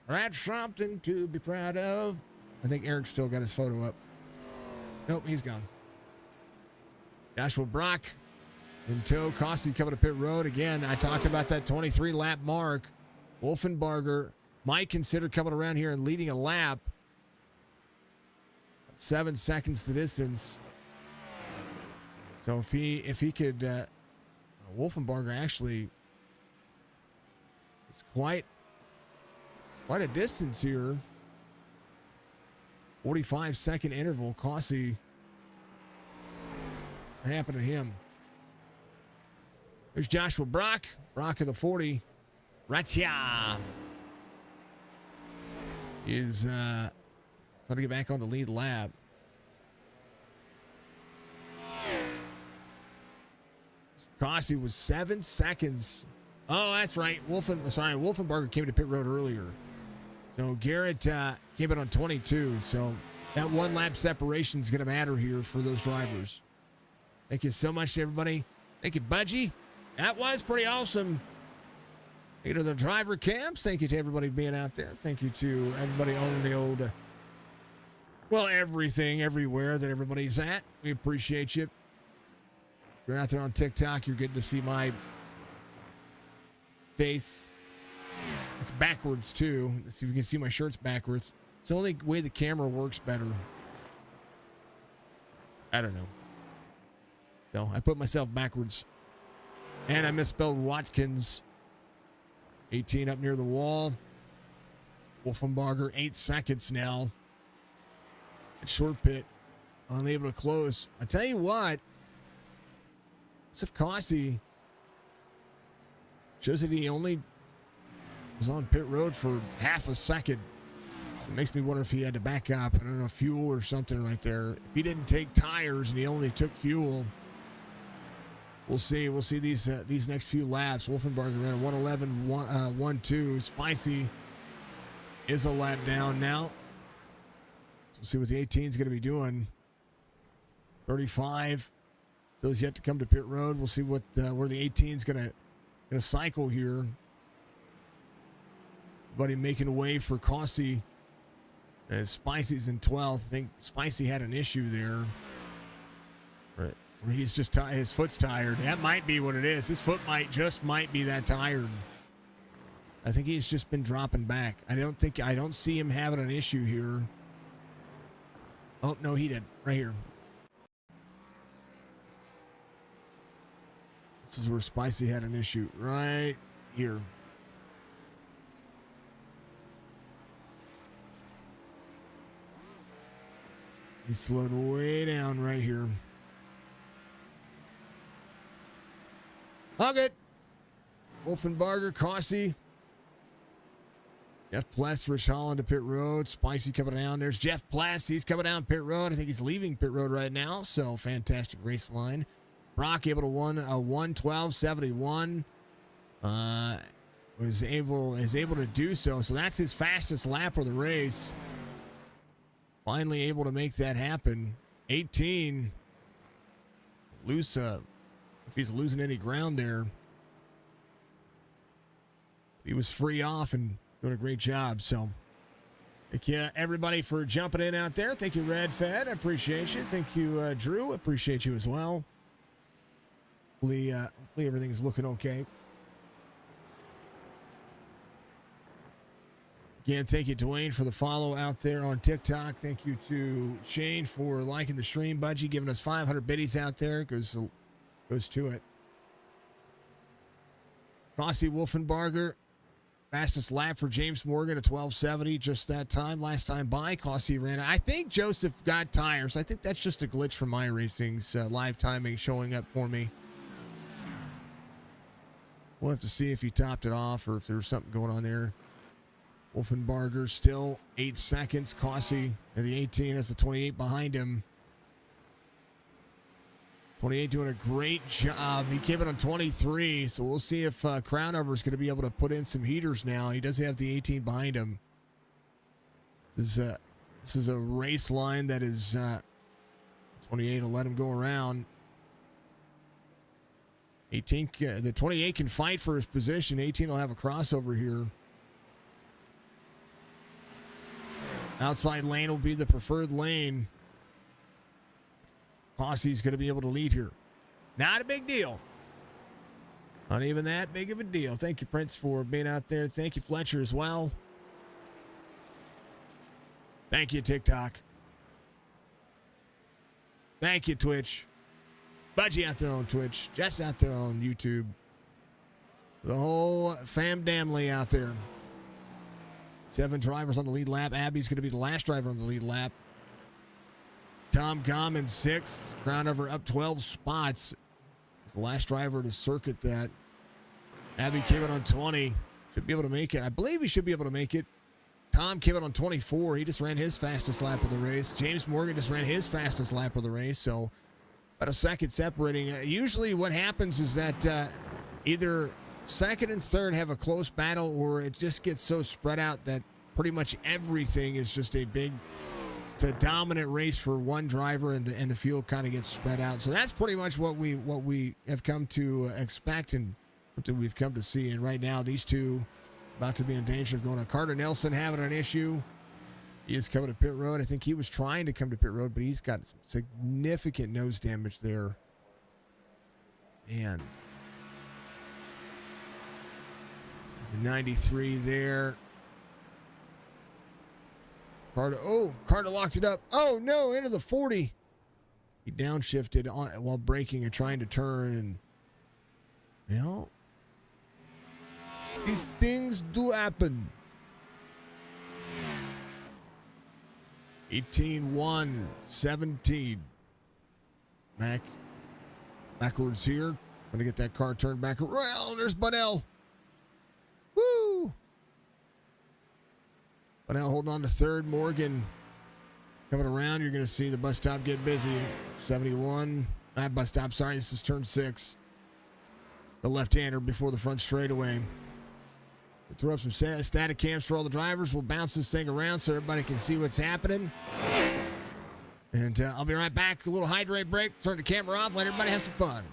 That's something to be proud of. I think Eric's still got his photo up. Nope, he's gone. Joshua Brock in tow. Costy coming to pit road. Again, I talked about that 23 lap mark. Wolfenbarger might consider coming around here and leading a lap. 7 seconds the distance. So if he could, Wolfenbarger actually is quite a distance here. 45-second interval. Costy. What happened to him? There's Joshua Brock. Brock of the 40. Ratia is trying to get back on the lead lap. Costy was 7 seconds. Oh, that's right. Wolfenbarger came to pit road earlier. So Garrett came in on 22. So that one lap separation is going to matter here for those drivers. Thank you so much to everybody. Thank you, Budgie. That was pretty awesome. Thank you to the driver camps. Thank you to everybody being out there. Thank you to everybody on the old, everything, everywhere that everybody's at. We appreciate you. If you're out there on TikTok, you're getting to see my face. It's backwards, too. Let's see if you can see my shirt's backwards. It's the only way the camera works better. I don't know. So I put myself backwards. And I misspelled Watkins. 18 up near the wall. Wolfenbarger, 8 seconds now. At short pit. Unable to close. I tell you what. If Costy shows that he only was on pit road for half a second. It makes me wonder if he had to back up. I don't know, fuel or something right there. If he didn't take tires and he only took fuel, we'll see. We'll see these next few laps. Wolfenbarger ran a 1:11.12. Spicy is a lap down now. So we'll see what the 18 is going to be doing. 35. Those yet to come to pit road. We'll see what where the 18 is going to cycle here. Everybody making way for Costy. As Spicy's in 12th. I think Spicy had an issue there. Right. Where he's just his foot's tired. That might be what it is. His foot might be that tired. I think he's just been dropping back. I don't see him having an issue here. Oh, no, he did. Right here. This is where Spicy had an issue. Right here. He slowed way down right here. Hug it. Wolfenbarger, Costy. Jeff Pless, Rich Holland to pit road. Spicy coming down. There's Jeff Pless. He's coming down pit road. I think he's leaving pit road right now. So fantastic race line. Brock able to win a 1:12.71. Is able to do so. So that's his fastest lap of the race. Finally able to make that happen. 18. Loose. If he's losing any ground there. He was free off and doing a great job. So thank you everybody for jumping in out there. Thank you, Red Fed. I appreciate you. Thank you, Drew. Appreciate you as well. Hopefully everything's looking okay. Again, thank you, Dwayne, for the follow out there on TikTok. Thank you to Shane for liking the stream. Budgie giving us 500 biddies out there. Goes to it. Rossi Wolfenbarger, fastest lap for James Morgan at 12:70. Just that time. Last time by, Cossie ran. I think Joseph got tires. I think that's just a glitch from my racing's live timing showing up for me. We'll have to see if he topped it off or if there was something going on there. Wolfenbarger still 8 seconds. Cossie in the 18 has the 28 behind him. 28 doing a great job. He came in on 23, so we'll see if Crownover is going to be able to put in some heaters now. He does have the 18 behind him. This is a race line that is 28 will let him go around. 18, the 28 can fight for his position. 18 will have a crossover here. Outside lane will be the preferred lane. Cossie's going to be able to lead here. Not a big deal. Not even that big of a deal. Thank you, Prince, for being out there. Thank you, Fletcher, as well. Thank you, TikTok. Thank you, Twitch. Budgie out there on Twitch. Jess out there on YouTube. The whole fam damly out there. 7 drivers on the lead lap. Abby's going to be the last driver on the lead lap. Tom Gom in 6th. Crownover up 12 spots. He's the last driver to circuit that. Abby came in on 20. Should be able to make it. I believe he should be able to make it. Tom came in on 24. He just ran his fastest lap of the race. James Morgan just ran his fastest lap of the race. So about a second separating. Usually what happens is that either second and third have a close battle, or it just gets so spread out that pretty much everything is just it's a dominant race for one driver, and the field kind of gets spread out. So that's pretty much what we have come to expect and what we've come to see. And right now, these two about to be in danger of going on. Carter Nelson having an issue. He is coming to pit road. I think he was trying to come to pit road, but he's got some significant nose damage there. Man. There's a 93 there. Carter locked it up. Oh, no, into the 40. He downshifted while braking and trying to turn. And, these things do happen. 18-1, 17. Mac backwards here. Going to get that car turned back around. There's Bunnell. Woo! Bunnell holding on to third. Morgan coming around. You're going to see the bus stop get busy. 71. Not bus stop, sorry. This is turn 6. The left-hander before the front straightaway. We'll throw up some static cams for all the drivers. We'll bounce this thing around so everybody can see what's happening. And I'll be right back. A little hydrate break. Turn the camera off. Let everybody have some fun.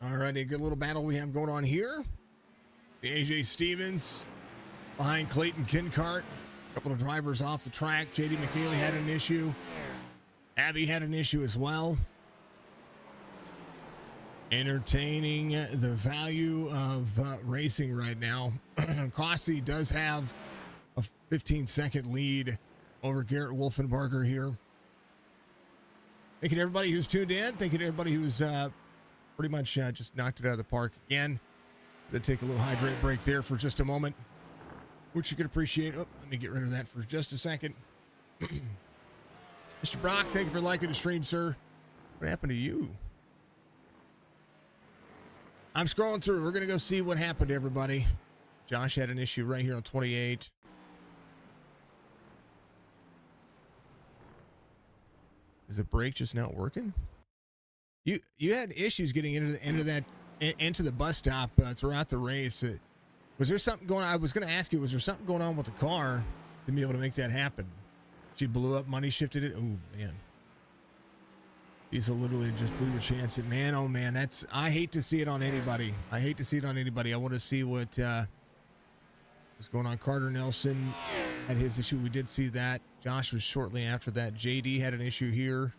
All righty, a good little battle we have going on here. The AJ Stevens behind Clayton Kinkart. A couple of drivers off the track. JD McNeely had an issue. Abby had an issue as well. Entertaining the value of racing right now. Cossey does have a 15-second lead over Garrett Wolfenbarger here. Thank you to everybody who's tuned in. Thank you to everybody who's pretty much just knocked it out of the park again. Going to take a little hydrate break there for just a moment, which you can appreciate. Oh, let me get rid of that for just a second. Mr. Brock, thank you for liking the stream, sir. What happened to you? I'm scrolling through. We're going to go see what happened to everybody. Josh had an issue right here on 28. Is the brake just not working? You had issues getting into the bus stop throughout the race. Was there something going on? I was going to ask you, was there something going on with the car to be able to make that happen? She blew up, money shifted it. Oh, man. Diesel literally just blew your chance. And man, oh, man, I hate to see it on anybody. I hate to see it on anybody. I want to see what was going on. Carter Nelson had his issue. We did see that. Josh was shortly after that. JD had an issue here.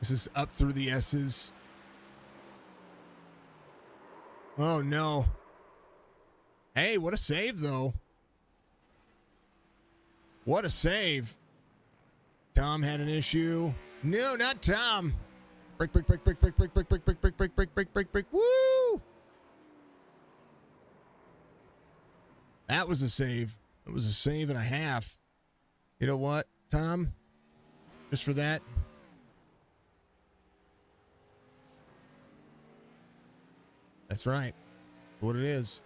This is up through the S's. Oh, no. Hey, what a save, though. What a save. Tom had an issue. No, not Tom. Break. Woo! That was a save. It was a save and a half. You know what, Tom? Just for that. That's right. That's what it is.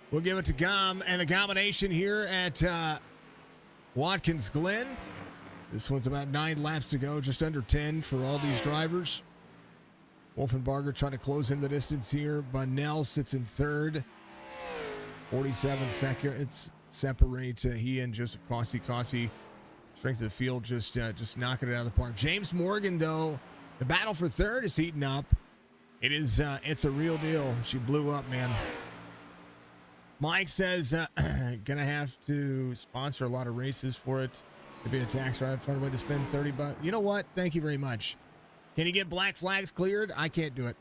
We'll give it to Gom and a combination here at Watkins Glen. This one's about 9 laps to go, just under 10 for all these drivers. Wolfenbarger trying to close in the distance here. Bunnell sits in third. 47 seconds separate he and Joseph Cossey. Cossey, strength of the field, just knocking it out of the park. James Morgan, though, the battle for third is heating up. It's a real deal. She blew up, man. Mike says, gonna have to sponsor a lot of races for it to be a tax ride. Fun way to spend $30. You know what? Thank you very much. Can you get black flags cleared? I can't do it.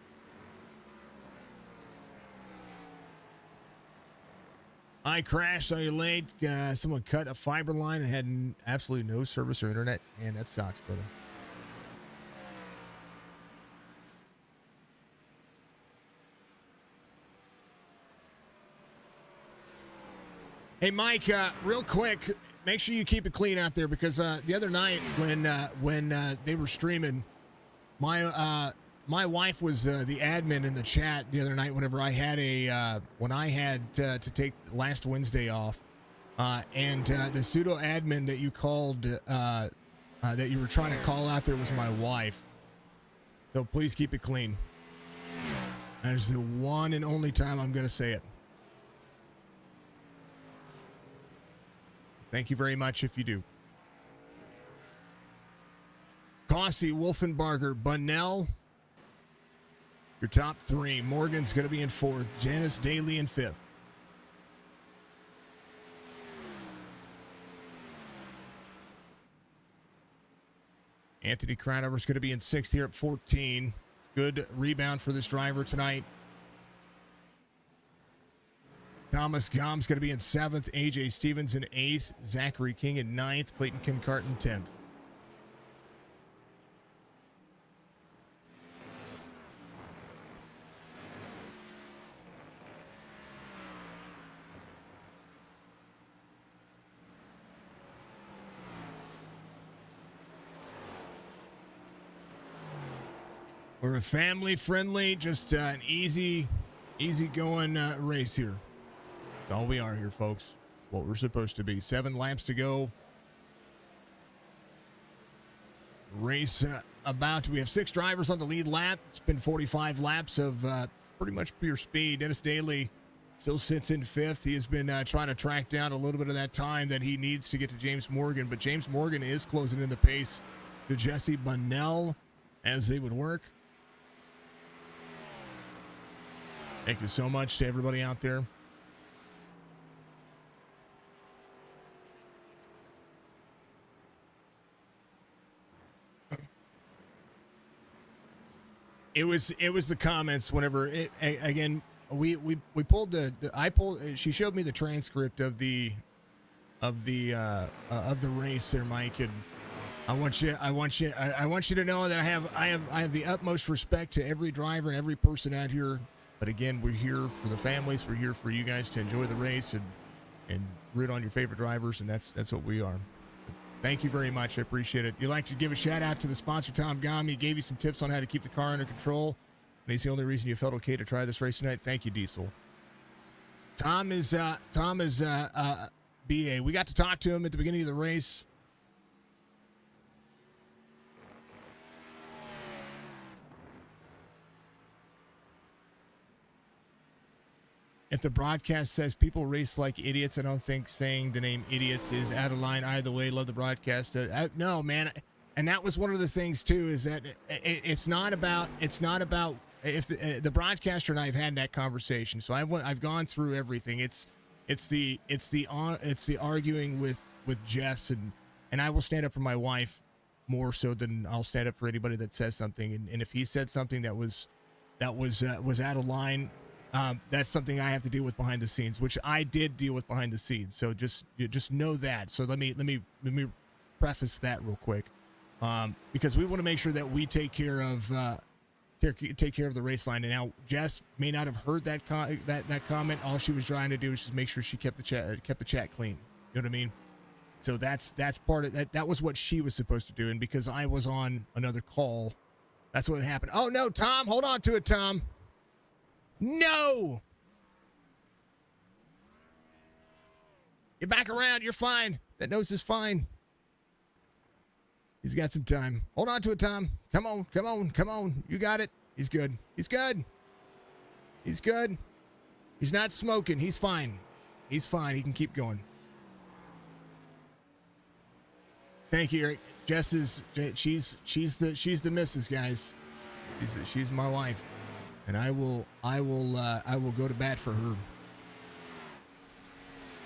I crashed, saw you late. Someone cut a fiber line and had absolutely no service or internet. Man, that sucks, brother. Hey, Mike, real quick, make sure you keep it clean out there because the other night when they were streaming, my wife was the admin in the chat the other night whenever I had to take last Wednesday off, and the pseudo admin that you called that you were trying to call out there was my wife. So please keep it clean. That is the one and only time I'm going to say it. Thank you very much if you do. Cossey, Wolfenbarger, Bunnell, your top 3. Morgan's going to be in 4th. Janice Daly in 5th. Anthony Crownover's going to be in 6th here at 14. Good rebound for this driver tonight. Thomas Gom's going to be in 7th. AJ Stevens in 8th. Zachary King in 9th. Clayton Kinkart in 10th. We're a family-friendly, just an easy-going race here. That's all we are here, folks. What we're supposed to be. 7 laps to go. Race we have 6 drivers on the lead lap. It's been 45 laps of pretty much pure speed. Dennis Daly still sits in 5th. He has been trying to track down a little bit of that time that he needs to get to James Morgan, but James Morgan is closing in the pace to Jesse Bunnell. as they would work. Thank you so much to everybody out there. It was the comments whenever it again we pulled she showed me the transcript of the race there, Mike, and I want you to know that I have the utmost respect to every driver and every person out here. But again, we're here for the families. We're here for you guys to enjoy the race and root on your favorite drivers, and that's what we are. Thank you very much. I appreciate it. You'd like to give a shout out to the sponsor, Tom Gom. He gave you some tips on how to keep the car under control, and he's the only reason you felt okay to try this race tonight. Thank you, Diesel. Tom is BA. We got to talk to him at the beginning of the race. If the broadcast says people race like idiots, I don't think saying the name idiots is out of line either way. Love the broadcast. No, man. And that was one of the things too, is that it's not about if the broadcaster and I have had that conversation. So I've gone through everything. It's the arguing with Jess, and I will stand up for my wife more so than I'll stand up for anybody that says something. And if he said something that was out of line, that's something I have to deal with behind the scenes, which I did deal with behind the scenes. So just know that. So let me preface that real quick, because we want to make sure that we take care of the race line. And now Jess may not have heard that comment. All she was trying to do was just make sure she kept the chat clean. You know what I mean? So that's part of that. That was what she was supposed to do. And because I was on another call, that's what happened. Oh no, Tom, hold on to it, Tom. No! Get back around. You're fine. That nose is fine. He's got some time. Hold on to it, Tom. Come on, come on, come on. You got it. He's good. He's good. He's good. He's not smoking. He's fine. He's fine. He can keep going. Thank you, Eric. Jess is she's the missus, guys. She's my wife. And I will go to bat for her.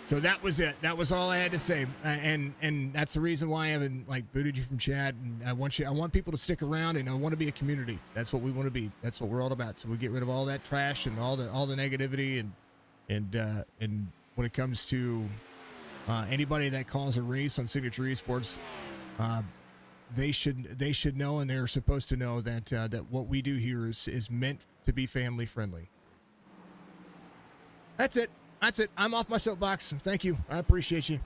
So that was it. That was all I had to say. And that's the reason why I haven't booted you from chat. And I want people to stick around, and I want to be a community. That's what we want to be. That's what we're all about. So we get rid of all that trash and all the negativity and when it comes to anybody that calls a race on Signature Esports, they should know, and they're supposed to know that what we do here is meant to be family friendly. That's it. I'm off my soapbox. Thank you. I appreciate you.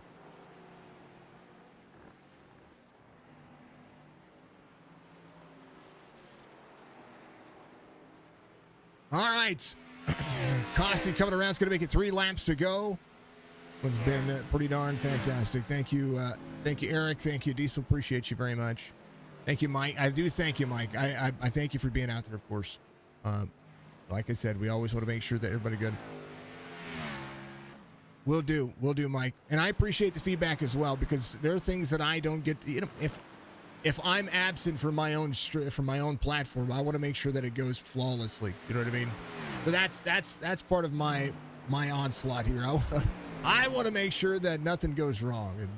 All right. Costy coming around. It's going to make it 3 laps to go. It's been pretty darn fantastic. Thank you, Eric. Thank you, Diesel. Appreciate you very much. Thank you, Mike. I do thank you, Mike. I thank you for being out there, of course. Like I said, we always want to make sure that everybody good. We'll do, Mike. And I appreciate the feedback as well, because there are things that I don't get. If I'm absent from my own platform, I want to make sure that it goes flawlessly. You know what I mean? So that's part of my onslaught here. I want to make sure that nothing goes wrong, and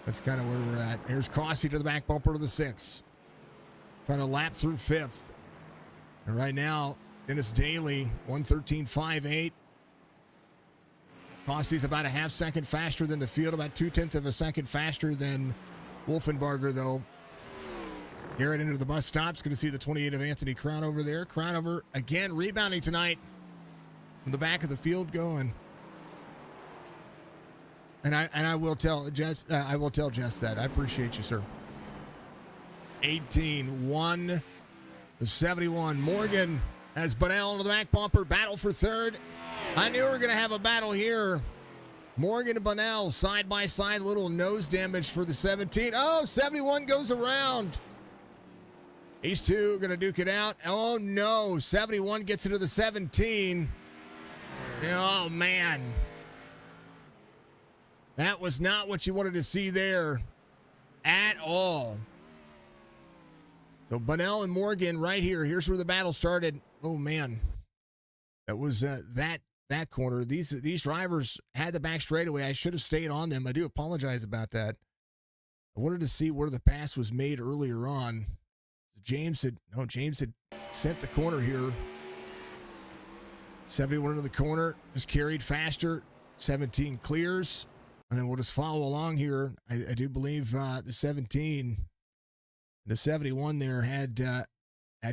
that's kind of where we're at. Here's Costy to the back bumper to the 6th, trying to lap through 5th. And right now, Dennis Daly, 1:13.58. Costy's about a half second faster than the field, about 0.2 of a second faster than Wolfenbarger, though. Garrett into the bus stops. Going to see the 28 of Anthony Crownover there. Crownover again rebounding tonight from the back of the field going. And I will tell Jess. I will tell Jess that. I appreciate you, sir. 18-1. The 71. Morgan has Bunnell to the back bumper. Battle for 3rd. I knew we were going to have a battle here. Morgan and Bunnell side by side. Little nose damage for the 17. Oh, 71 goes around. These two are going to duke it out. Oh, no. 71 gets into the 17. Oh, man. That was not what you wanted to see there at all. So Bunnell and Morgan right here. Here's where the battle started. Oh, man. That was that corner. These drivers had the back straightaway. I should have stayed on them. I do apologize about that. I wanted to see where the pass was made earlier on. James had sent the corner here. 71 into the corner, just carried faster. 17 clears. And then we'll just follow along here. I do believe the 17, the 71 there had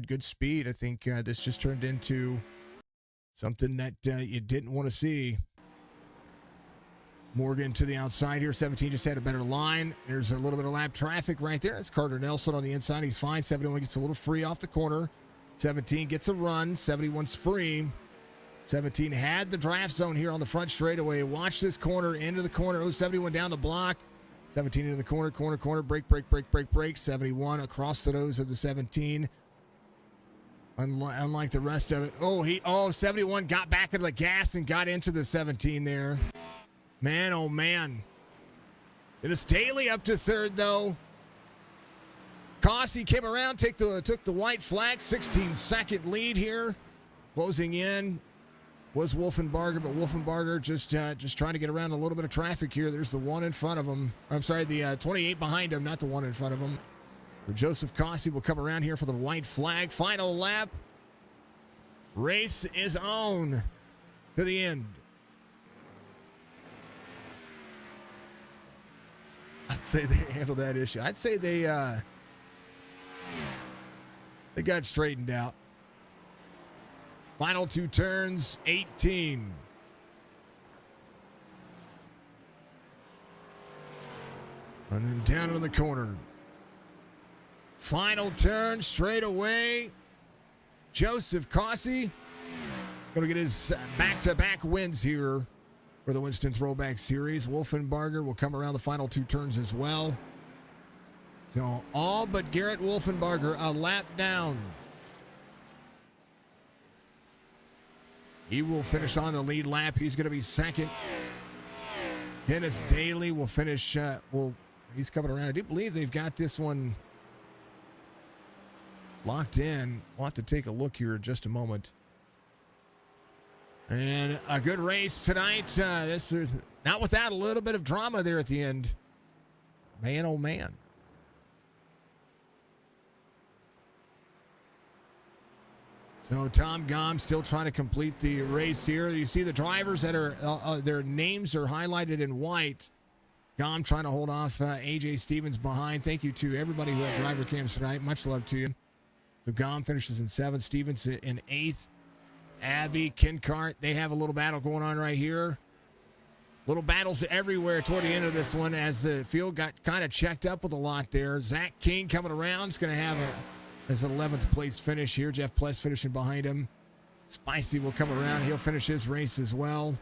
good speed. I think this just turned into something that you didn't want to see. Morgan to the outside here. 17 just had a better line. There's a little bit of lap traffic right there. That's Carter Nelson on the inside. He's fine. 71 gets a little free off the corner. 17 gets a run. 71's free. 17 had the draft zone here on the front straightaway. Watch this corner, into the corner. Oh, 71 down the block. 17 into the corner, break. 71 across the nose of the 17. Unlike the rest of it. 71 got back into the gas and got into the 17 there. Man, oh man. It is Daly up to third, though. Cossey came around, took the white flag. 16-second lead here. Closing in was Wolfenbarger, but Wolfenbarger just trying to get around a little bit of traffic here. There's the one in front of him. I'm sorry, the 28 behind him, not the one in front of him. So Joseph Cossey will come around here for the white flag. Final lap. Race is on to the end. I'd say they handled that issue. I'd say they got straightened out. Final two turns, 18. And then down in the corner. Final turn, straight away. Joseph Cossey going to get his back-to-back wins here for the Winston Throwback Series. Wolfenbarger will come around the final two turns as well. So all but Garrett Wolfenbarger a lap down. He will finish on the lead lap. He's going to be second. Dennis Daly will finish. He's coming around. I do believe they've got this one locked in. We'll have to take a look here in just a moment. And a good race tonight. This is not without a little bit of drama there at the end. Man, oh man. So Tom Gom still trying to complete the race here. You see the drivers that are their names are highlighted in white. Gom trying to hold off AJ Stevens behind. Thank you to everybody who had driver cams tonight. Much love to you. So Gom finishes in 7th. Stevens in 8th. Abby, Kincart, they have a little battle going on right here. Little battles everywhere toward the end of this one as the field got kind of checked up with a lot there. Zach King coming around is going to have his 11th place finish here. Jeff Pless finishing behind him. Spicy will come around. He'll finish his race as well.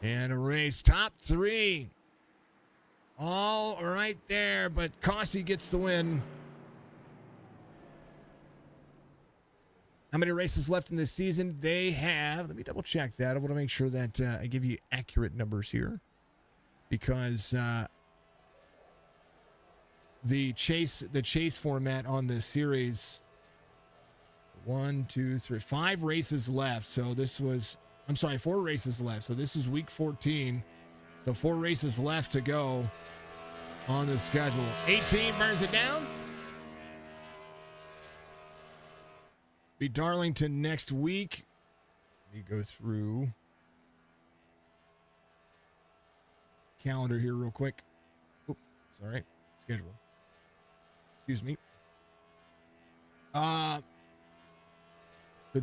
And a race top 3. All right there, but Cossey gets the win. How many races left in this season? They have, let me double check that. I want to make sure that I give you accurate numbers here because the chase format on this series, 5 races left. So this was, 4 races left. So this is week 14. So 4 races left to go on the schedule. 18 burns it down. Be Darlington next week. Let me go through calendar here real quick. Oops, sorry. Schedule. Excuse me. The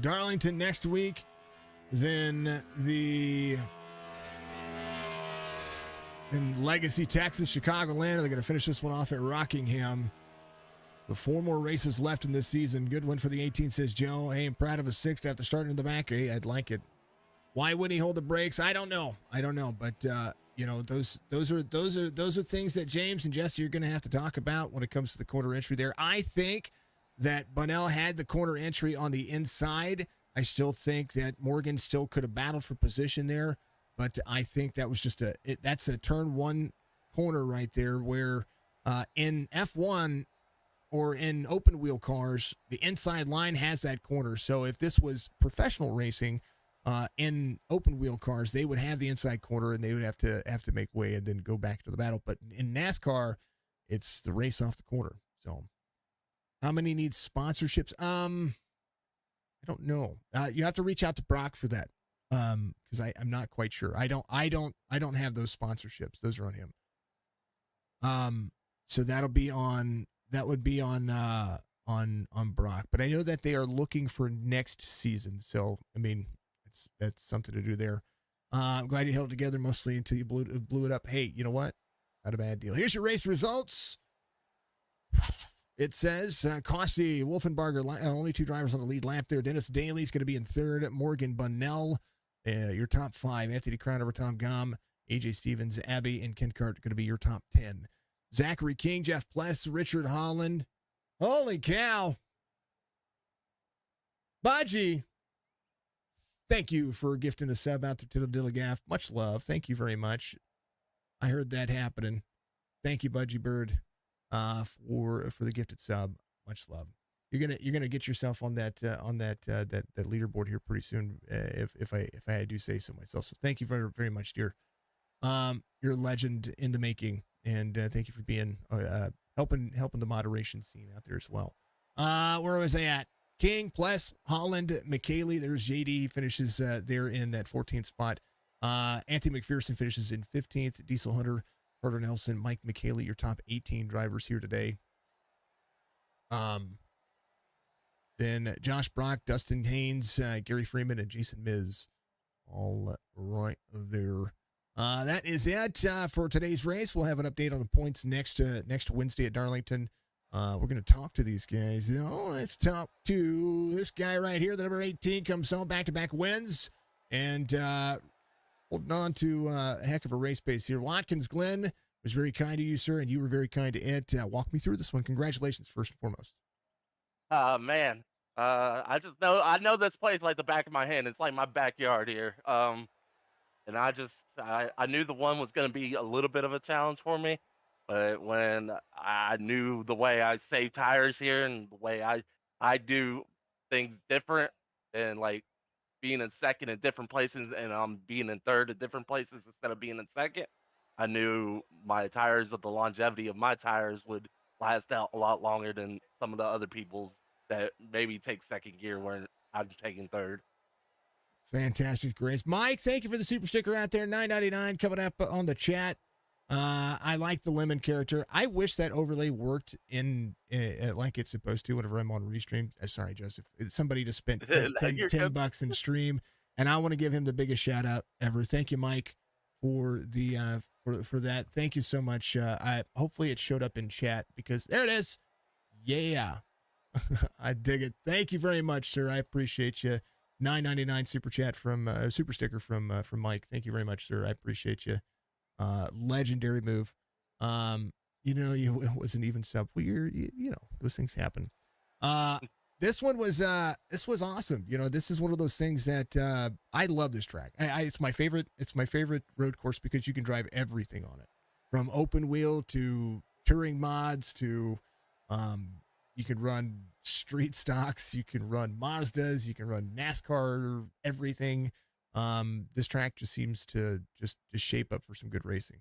Darlington next week. Then in Legacy, Texas, Chicagoland. They're going to finish this one off at Rockingham. The 4 more races left in this season. Good one for the 18, says Joe. Hey, I'm proud of a 6th after starting in the back. Hey, I'd like it. Why wouldn't he hold the brakes? I don't know. But those are things that James and Jesse are going to have to talk about when it comes to the corner entry there. I think that Bunnell had the corner entry on the inside. I still think that Morgan still could have battled for position there, but I think that was just that's a turn 1 corner right there where in F1. or in open wheel cars, the inside line has that corner. So if this was professional racing, in open wheel cars, they would have the inside corner and they would have to make way and then go back to the battle. But in NASCAR, it's the race off the corner. So how many need sponsorships? I don't know. You have to reach out to Brock for that. Because I'm not quite sure. I don't have those sponsorships. Those are on him. So that would be on Brock. But I know that they are looking for next season. So I mean, that's something to do there. I'm glad you held it together mostly until you blew it up. Hey, you know what? Not a bad deal. Here's your race results. It says Cossie, Wolfenbarger, only 2 drivers on the lead lap there. Dennis Daly's going to be in third. Morgan Bunnell, your top 5. Anthony Crowder, Tom Gom, AJ Stevens, Abby, and Ken Cart going to be your top 10. Zachary King, Jeff Pless, Richard Holland. Holy cow. Baji, thank you for gifting a sub out to the Dilligaff. Much love. Thank you very much. I heard that happening. Thank you, Budgie Bird, for the gifted sub. Much love. You're gonna get yourself on that leaderboard here pretty soon, if I do say so myself. So thank you very very much, dear. You're a legend in the making, and thank you for being helping the moderation scene out there as well. Where was I at? King, Pless, Holland, McKaylee. There's JD. He finishes there in that 14th spot. Anthony McPherson finishes in 15th. Diesel Hunter, Carter Nelson, Mike McKaylee, your top 18 drivers here today. Then Josh Brock, Dustin Haynes, Gary Freeman, and Jason Miz, all right there. That is it for today's race. We'll have an update on the points next Wednesday at Darlington. We're going to talk to these guys. Let's talk to this guy right here. The number 18 comes home, back-to-back wins, and holding on to a heck of a race pace here. Watkins Glen was very kind to you, sir, and you were very kind to it. Walk me through this one. Congratulations, first and foremost. Man, I know this place like the back of my hand. It's like my backyard here. And I knew the one was going to be a little bit of a challenge for me, but when I knew the way I save tires here and the way I do things different than like being in second in different places and being in third at different places instead of being in second, I knew my tires, the longevity of my tires would last out a lot longer than some of the other people's that maybe take second gear when I'm taking third. Fantastic, Grace. Mike, thank you for the super sticker out there. $9.99 coming up on the chat. I like the lemon character. I wish that overlay worked in like it's supposed to whenever I'm on Restream. Sorry, Joseph. Somebody just spent $10 in stream, and I want to give him the biggest shout out ever. Thank you, Mike, for the for that. Thank you so much. Hopefully it showed up in chat because there it is. Yeah, I dig it. Thank you very much, sir. I appreciate you. $9.99 super chat from super sticker from Mike. Thank you very much, sir. I appreciate you. Legendary move. It wasn't even sub. Those things happen. This was awesome. This is one of those things that I love this track. It's my favorite. It's my favorite road course because you can drive everything on it, from open wheel to touring mods to you can run street stocks, you can run Mazdas, you can run NASCAR, everything. This track just seems to just shape up for some good racing.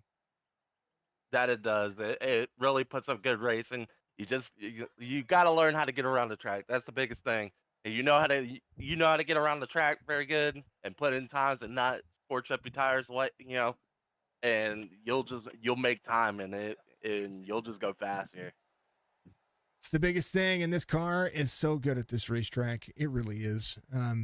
That it does. It really puts up good racing. You got to learn how to get around the track. That's the biggest thing. And you know how to get around the track very good and put in times and not scorch up your tires, and you'll make time in it and you'll just go fast here. It's the biggest thing, and this car is so good at this racetrack. It really is.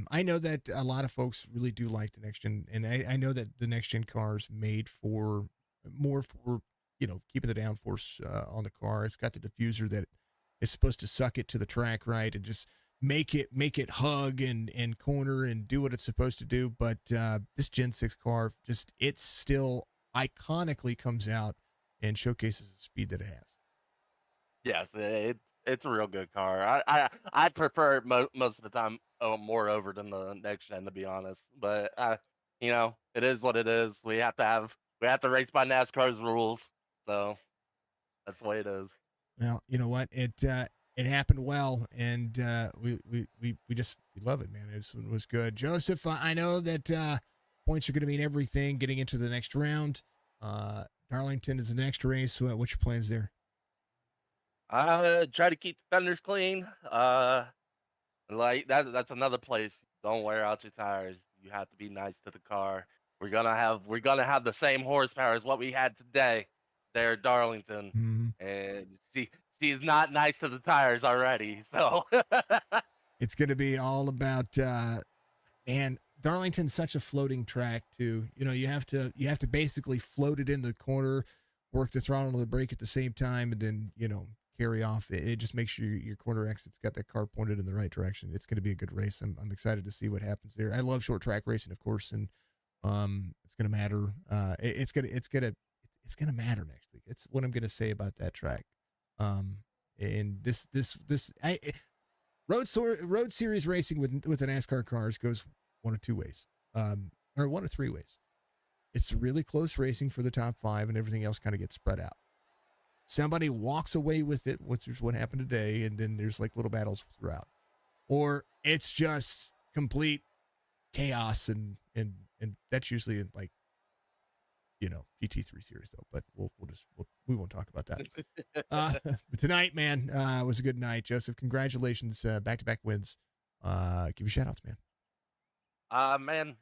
I know that a lot of folks really do like the next gen, and I know that the next gen car is made for more for keeping the downforce on the car. It's got the diffuser that is supposed to suck it to the track, right, and just make it hug and corner and do what it's supposed to do. But this Gen 6 car it still iconically comes out and showcases the speed that it has. Yes, it's a real good car. I prefer it most of the time more over than the next gen, to be honest. But it is what it is. We have to race by NASCAR's rules, so that's the way it is. Well, you know what? it happened well, and we love it, man. It was good. Joseph, I know that points are going to mean everything getting into the next round. Darlington is the next race. What's your plans there? Try to keep the fenders clean. Like that's another place. Don't wear out your tires. You have to be nice to the car. We're gonna have the same horsepower as what we had today there at Darlington. Mm-hmm. And she's not nice to the tires already. So It's going to be all about and Darlington's such a floating track too. You have to basically float it in the corner, work the throttle and the brake at the same time, and then carry off. It just makes sure your corner exit's got that car pointed in the right direction. It's going to be a good race. I'm excited to see what happens there. I love short track racing, of course, and it's going to matter. It's going to matter next week. It's what I'm going to say about that track. And road series racing with the NASCAR cars goes one of two ways, or one of three ways. It's really close racing for the top five, and everything else kind of gets spread out. Somebody walks away with it, which is what happened today, and then there's like little battles throughout. Or it's just complete chaos, and that's usually in like, GT3 series though. But we won't talk about that. But tonight, man, was a good night. Joseph, congratulations, back-to-back wins. Give you shout-outs, man. man,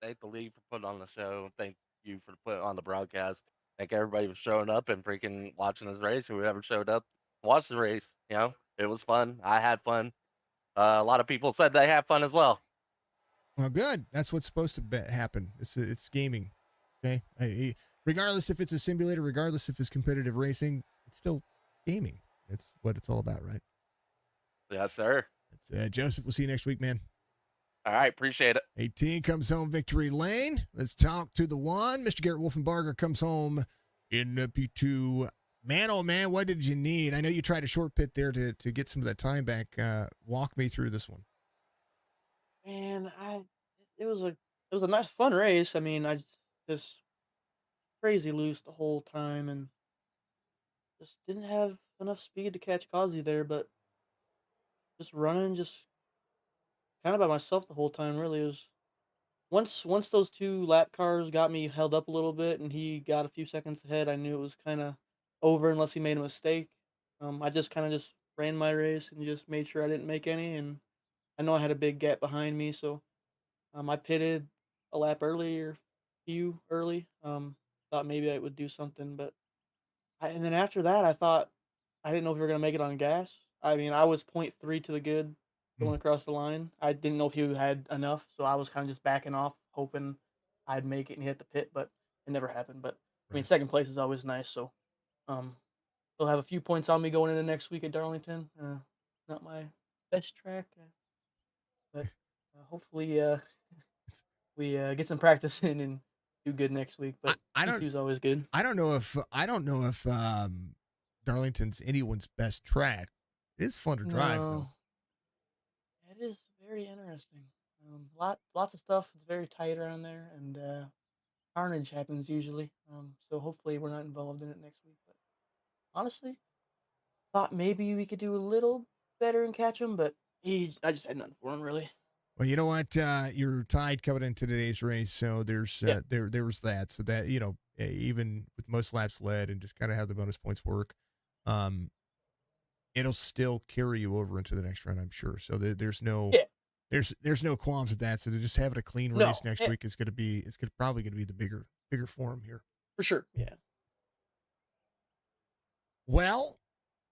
thank the league for putting on the show. Thank you for putting on the broadcast. Thank everybody for showing up and freaking watching this race. Whoever showed up, watch the race. It was fun. I had fun. A lot of people said they had fun as well. Well, good. That's what's supposed to happen. It's gaming. Okay. Regardless if it's a simulator, regardless if it's competitive racing, it's still gaming. That's what it's all about, right? Yes, sir. Joseph, we'll see you next week, man. All right. Appreciate it. 18 comes home victory lane. Let's talk to the one. Mr. Garrett Wolfenbarger comes home in P2. Man, oh man, what did you need? I know you tried a short pit there to get some of that time back. Walk me through this one. Man, it was a nice fun race. I mean, I just crazy loose the whole time and just didn't have enough speed to catch Kazi there, but just running just kind of by myself the whole time. Really, it was once those two lap cars got me held up a little bit and he got a few seconds ahead. I knew it was kind of over unless he made a mistake. I just kind of just ran my race and just made sure I didn't make any. And I know I had a big gap behind me, so I pitted a lap few early. Thought maybe I would do something, but and then after that, I thought I didn't know if we were gonna make it on gas. I mean, I was 0.3 to the good going across the line. I didn't know if he had enough, so I was kind of just backing off, hoping I'd make it and hit the pit, but it never happened. But I mean, second place is always nice, so they'll have a few points on me going into next week at Darlington. Not my best track, but hopefully we get some practice in and do good next week. But P2's always good. I don't know if Darlington's anyone's best track. It is fun to drive though. It is very interesting. Lots of stuff. It's very tight around there, and carnage happens usually. So hopefully we're not involved in it next week. But honestly, thought maybe we could do a little better and catch him, but I just had nothing for him really. Well, you know what? You're tied coming into today's race, so there's there was that. So that even with most laps led and just kind of how the bonus points work, it'll still carry you over into the next round, I'm sure. So there's no qualms with that. So to just having a clean race next week is probably going to be the bigger form here for sure. Yeah. Well,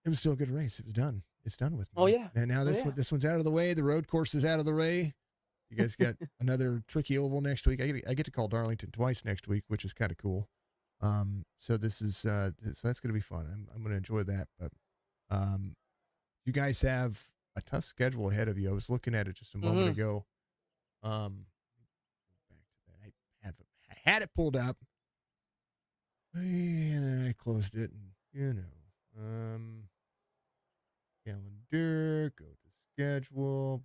it was still a good race. It was done. It's done with me. Oh yeah. And now this one's out of the way. The road course is out of the way. You guys got another tricky oval next week. I get to call Darlington twice next week, which is kind of cool. So this is so that's going to be fun. I'm going to enjoy that. But you guys have a tough schedule ahead of you. I was looking at it just a moment ago. Back to that. I had it pulled up, and then I closed it, and calendar, go to schedule,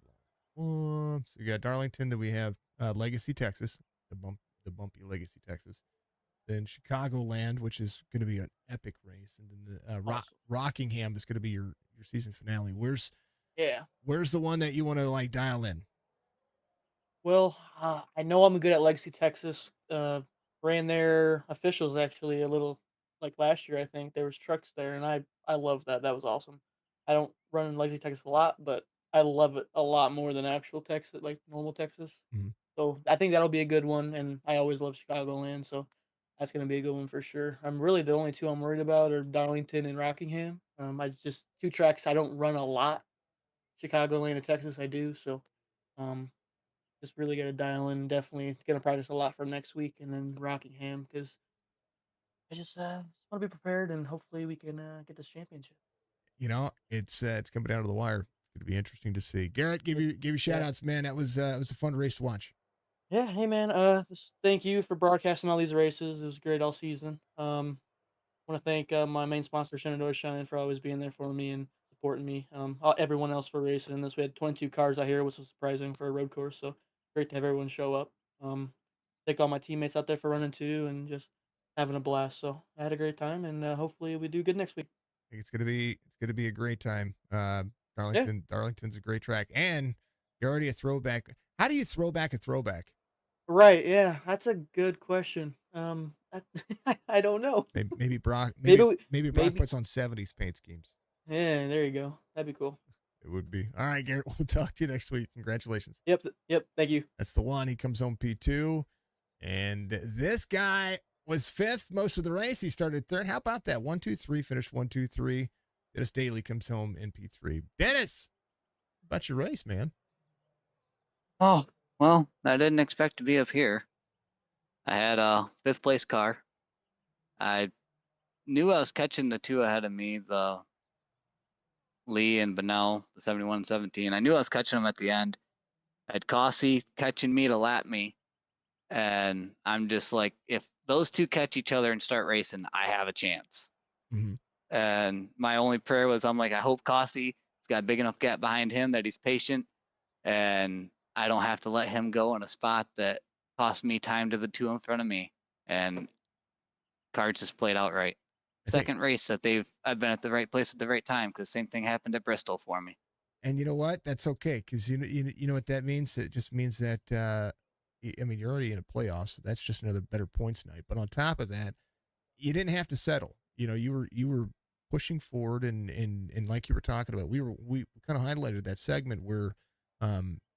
blah, blah. So you got Darlington, then we have Legacy, Texas, the bumpy Legacy, Texas. Then Chicagoland, which is going to be an epic race, and then the Awesome. Rockingham is going to be your your season finale. Where's Yeah. the one that you want to like dial in? Well, I know I'm good at Legacy, Texas. Ran their officials actually a little like last year. I think there was trucks there, and I love that. That was awesome. I don't run in Legacy, Texas a lot, but I love it a lot more than actual Texas, like normal Texas. Mhm. So I think that'll be a good one. And I always love Chicagoland, so that's gonna be a good one for sure. I'm really the only two I'm worried about are Darlington and Rockingham. I just two tracks I don't run a lot. Chicagoland and Texas I do. So um just really gotta dial in. Definitely gonna practice a lot for next week, and then Rockingham because I just want to be prepared, and hopefully we can get this championship. You know, it's coming down to the wire. It's going to be interesting to see. Garrett, give you shout Yeah, outs, man. That was it was a fun race to watch. yeah. Hey man, just thank you for broadcasting all these races. It was great all season. Want to thank my main sponsor Shenandoah Shine for always being there for me and supporting me. Everyone else for racing in this. We had 22 cars out here, which was surprising for a road course. So great to have everyone show up. Thank all my teammates out there for running too, and just having a blast. So I had a great time, and hopefully we do good next week. I think it's gonna be a great time. Yeah. Darlington's a great track, and you're already a throwback. How do you throw back a throwback? Right. Yeah. That's a good question. I don't know. Maybe Brock Maybe we, maybe Brock maybe. puts on 70s paint schemes. Yeah. There you go. That'd be cool. It would be. All right, Garrett. We'll talk to you next week. Congratulations. Yep. Yep. Thank you. That's the one. He comes home P2. And this guy was fifth most of the race. He started third. How about that? 1, 2, 3, finished 1, 2, 3. Dennis Daly comes home in P3. Dennis, about your race, man. Oh, well, I didn't expect to be up here. I had a fifth place car. I knew I was catching the two ahead of me, the Lee and Bennell, the 71 and 17. I knew I was catching them at the end. I had Cossey catching me to lap me. And I'm just like, if those two catch each other and start racing, I have a chance. Mhm. And my only prayer was, I'm like, I hope Cossey's got a big enough gap behind him that he's patient, and I don't have to let him go in a spot that cost me time to the two in front of me. And cards just played out right. I think, Second race that I've been at the right place at the right time, because same thing happened at Bristol for me. and you know what? That's okay, because you know what that means? It just means that, I mean, you're already in a playoff, so that's just another better points night. But on top of that, you didn't have to settle. You know, you were pushing forward, and like you were talking about, we kind of highlighted that segment where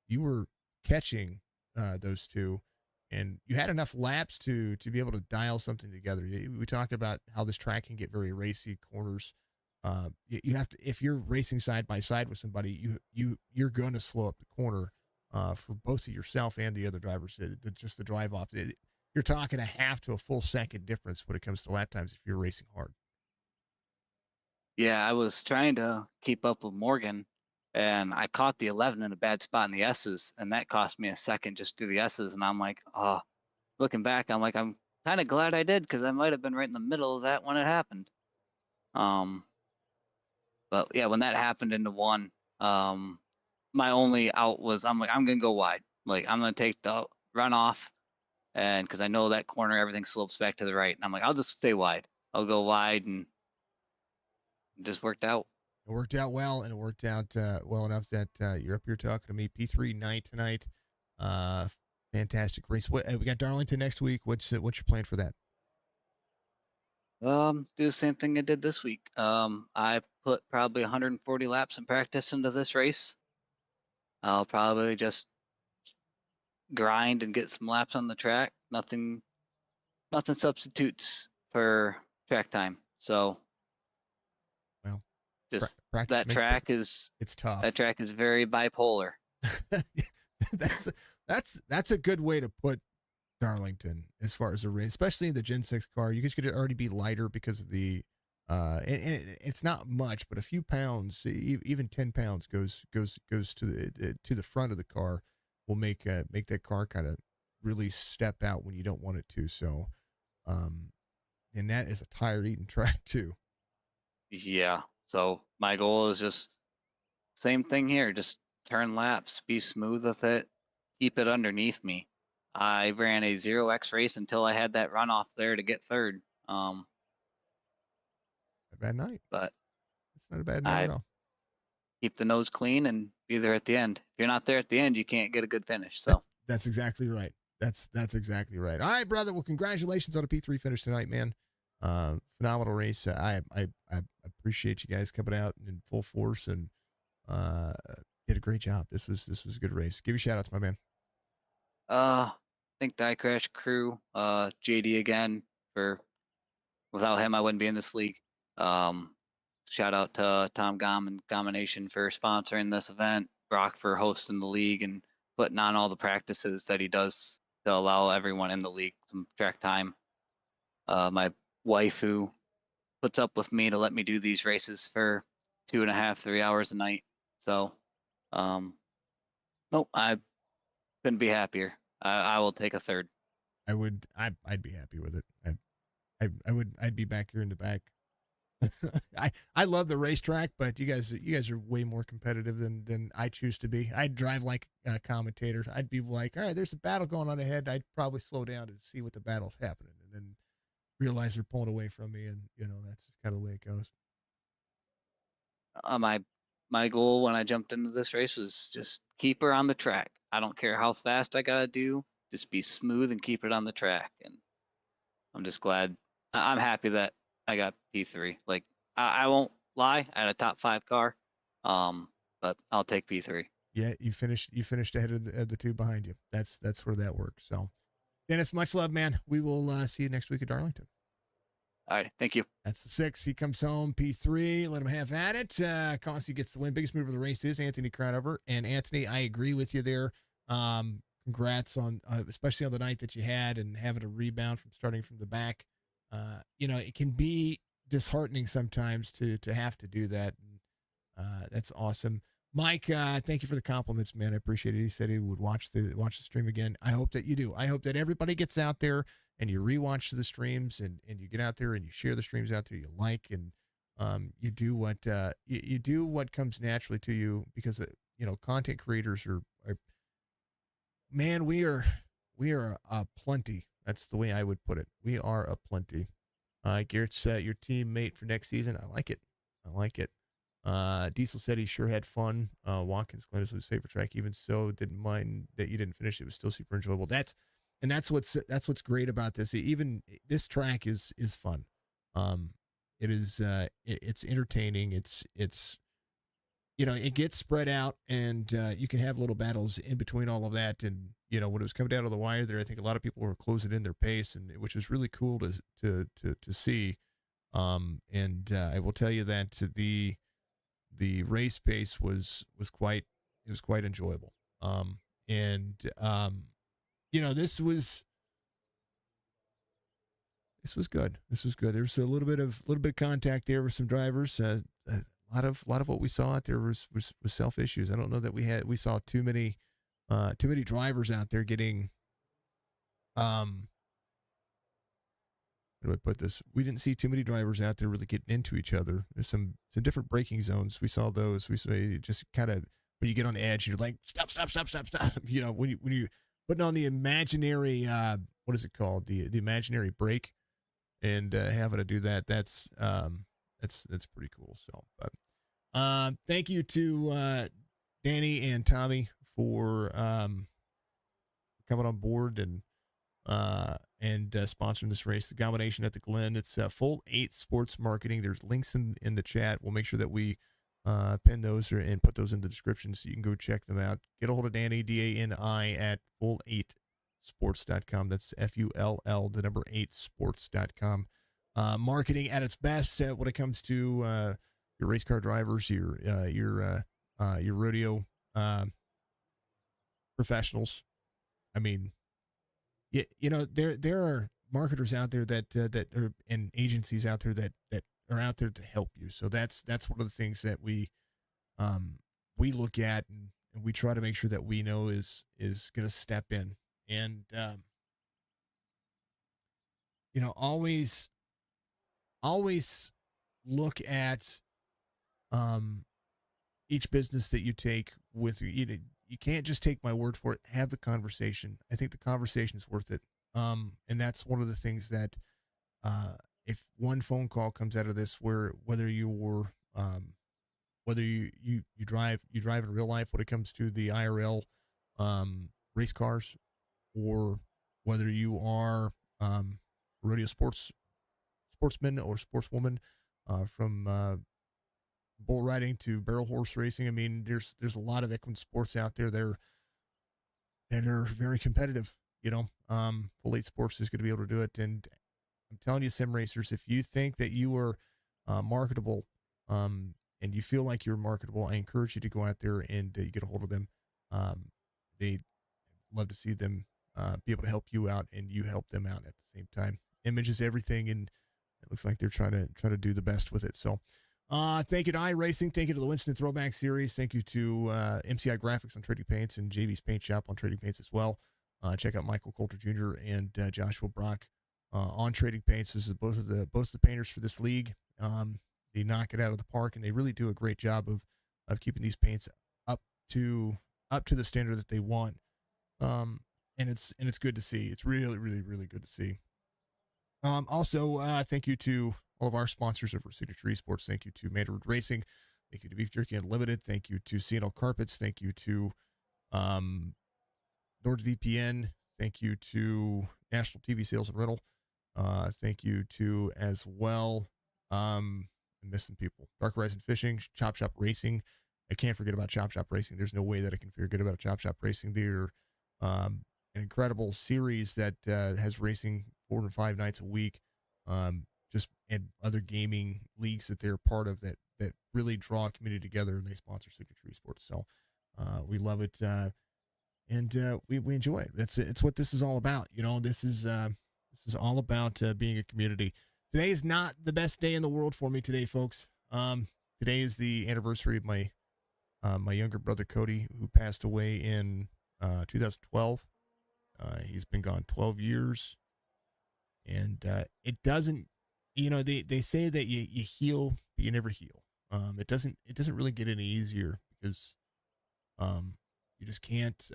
you were catching those two, and you had enough laps to be able to dial something together. We talk about how this track can get very racy corners. You have to, if you're racing side by side with somebody, you're going to slow up the corner for both of yourself and the other drivers. Just the drive off. You're talking a half to a full second difference when it comes to lap times if you're racing hard. Yeah, I was trying to keep up with Morgan, and I caught the 11 in a bad spot in the S's, and that cost me a second just through the S's. And I'm like, oh, looking back, I'm like, I'm kind of glad I did, because I might have been right in the middle of that when it happened. But yeah, when that happened into one, my only out was, I'm like, I'm gonna go wide. Like, I'm gonna take the runoff, and because I know that corner, everything slopes back to the right. And I'm like, I'll just stay wide. I'll go wide, and it just worked out. It worked out well, and it worked out well enough that you're up here talking to me. P3 night tonight. Fantastic race. We got Darlington next week. What's your plan for that? Do the same thing I did this week. I put probably 140 laps in practice into this race. I'll probably just grind and get some laps on the track. Nothing substitutes for track time. So Well, just practice makes it's tough. That track is very bipolar. that's a good way to put Darlington as far as a race, especially in the Gen 6 car. You guys could already be lighter because of the and it's not much, but a few pounds, even 10 pounds goes to the front of the car will make that car kind of really step out when you don't want it to. So and that is a tire eating track too. Yeah. So my goal is just same thing here. Just turn laps, be smooth with it, keep it underneath me. I ran a 0x race until I had that runoff there to get third. A bad night. But it's not a bad night at all. keep the nose clean and be there at the end. If you're not there at the end, you can't get a good finish. So That's exactly right. That's exactly right. All right, brother. Well, congratulations on a P3 finish tonight, man. Phenomenal race. I appreciate you guys coming out in full force and did a great job. This was a good race. Give you shout outs, my man. I think the iCrash crew, JD again, for without him I wouldn't be in this league. Shout out to Tom Gom and Gommination for sponsoring this event, Brock for hosting the league and putting on all the practices that he does to allow everyone in the league some track time. My wife who puts up with me to let me do these races for 2.5, 3 hours a night. So, nope, I couldn't be happier. I will take a third. I'd be happy with it. I'd be back here in the back. I love the racetrack, but you guys are way more competitive than I choose to be. I'd drive like a commentator. I'd be like, all right, there's a battle going on ahead. I'd probably slow down to see what the battle's happening, and then realize they're pulling away from me, and that's just kind of the way it goes. My goal when I jumped into this race was just keep her on the track. I don't care how fast I gotta do, just be smooth and keep it on the track. And I'm just glad. I'm happy that I got P3. Like I won't lie, I had a top 5 car, but I'll take P3. Yeah, you finished ahead of the two behind you. That's where that works. So, Dennis, much love, man. We will see you next week at Darlington. All right, thank you. That's the 6. He comes home, P3. Let him have at it. Costi gets the win. Biggest mover of the race is Anthony Crownover. And Anthony, I agree with you there. Congrats on, especially on the night that you had and having a rebound from starting from the back. It can be disheartening sometimes to have to do that. That's awesome. Mike, thank you for the compliments, man. I appreciate it. He said he would watch the stream again. I hope that you do. I hope that everybody gets out there and you rewatch the streams and you get out there and you share the streams out there you like, and you do what you do what comes naturally to you, because content creators are man, we are a plenty. That's the way I would put it. We are a plenty. Garrett's your teammate for next season. I like it. Diesel said he sure had fun. Watkins Glen is his favorite track. Even so, didn't mind that you didn't finish. It was still super enjoyable. That's what's great about this. Even this track is fun. It's entertaining. It's it gets spread out, and you can have little battles in between all of that. And when it was coming down to the wire there, I think a lot of people were closing in their pace, and which was really cool to see. I will tell you that the race pace was quite enjoyable. This was good. There was a little bit of contact there with some drivers. A lot of what we saw out there was self issues. I don't know that we saw too many drivers out there getting how do I put this? We didn't see too many drivers out there really getting into each other. There's some different braking zones. We saw those. We saw you just kind of, when you get on edge, you're like, stop. When you putting on the imaginary, what is it called? The imaginary brake, and having to do that. That's pretty cool. So, but thank you to Danny and Tommy for coming on board and sponsoring this race. The Gommination at the Glen. It's Full 8 Sports Marketing. There's links in the chat. We'll make sure that we pin those and put those in the description so you can go check them out. Get a hold of Danny, DANI, at full8sports.com. That's FULL, the number 8sports.com. Marketing at its best when it comes to your race car drivers, your rodeo professionals. I mean, there are marketers out there that are, and agencies out there that are out there to help you. So that's one of the things that we look at and we try to make sure that we know is going to step in and always look at each business that you take with you. You can't just take my word for it. Have the conversation. I think the conversation is worth it. And that's one of the things that, if one phone call comes out of this, whether you're whether you drive in real life when it comes to the IRL race cars, or whether you are rodeo sportsman or sportswoman, from bull riding to barrel horse racing. I mean, there's a lot of equine sports out there that are very competitive. Full 8 Sports is going to be able to do it, and I'm telling you, sim racers, if you think that you are marketable, and you feel like you're marketable, I encourage you to go out there and you get a hold of them. They love to see them be able to help you out, and you help them out at the same time. Image is everything, and it looks like they're trying to do the best with it. So, thank you to iRacing. Thank you to the Winston Throwback Series. Thank you to MCI Graphics on Trading Paints and JV's Paint Shop on Trading Paints as well. Check out Michael Coulter Jr. and Joshua Brock on Trading Paints. This is both of the painters for this league. They knock it out of the park, and they really do a great job of keeping these paints up to the standard that they want. And it's good to see. It's really, really, really good to see. Also, thank you to all of our sponsors over Signature Esports. Thank you to Mandarin Racing. Thank you to Beef Jerky Unlimited. Thank you to CNL Carpets. Thank you to NordVPN. Thank you to National TV Sales and Rental. Thank you to as well. I'm missing people. Dark Horizon Fishing, Chop Shop Racing. I can't forget about Chop Shop Racing. There's no way that I can forget about Chop Shop Racing. They're an incredible series that has racing 4 to 5 nights a week. Just and other gaming leagues that they're part of that really draw a community together, and they sponsor Signature Esports. So we love it, and we enjoy it. It's what this is all about. This is all about being a community. Today is not the best day in the world for me today, folks. Today is the anniversary of my younger brother Cody, who passed away in 2012. He's been gone 12 years, and it doesn't. They say that you heal, but you never heal. It doesn't really get any easier because you just can't.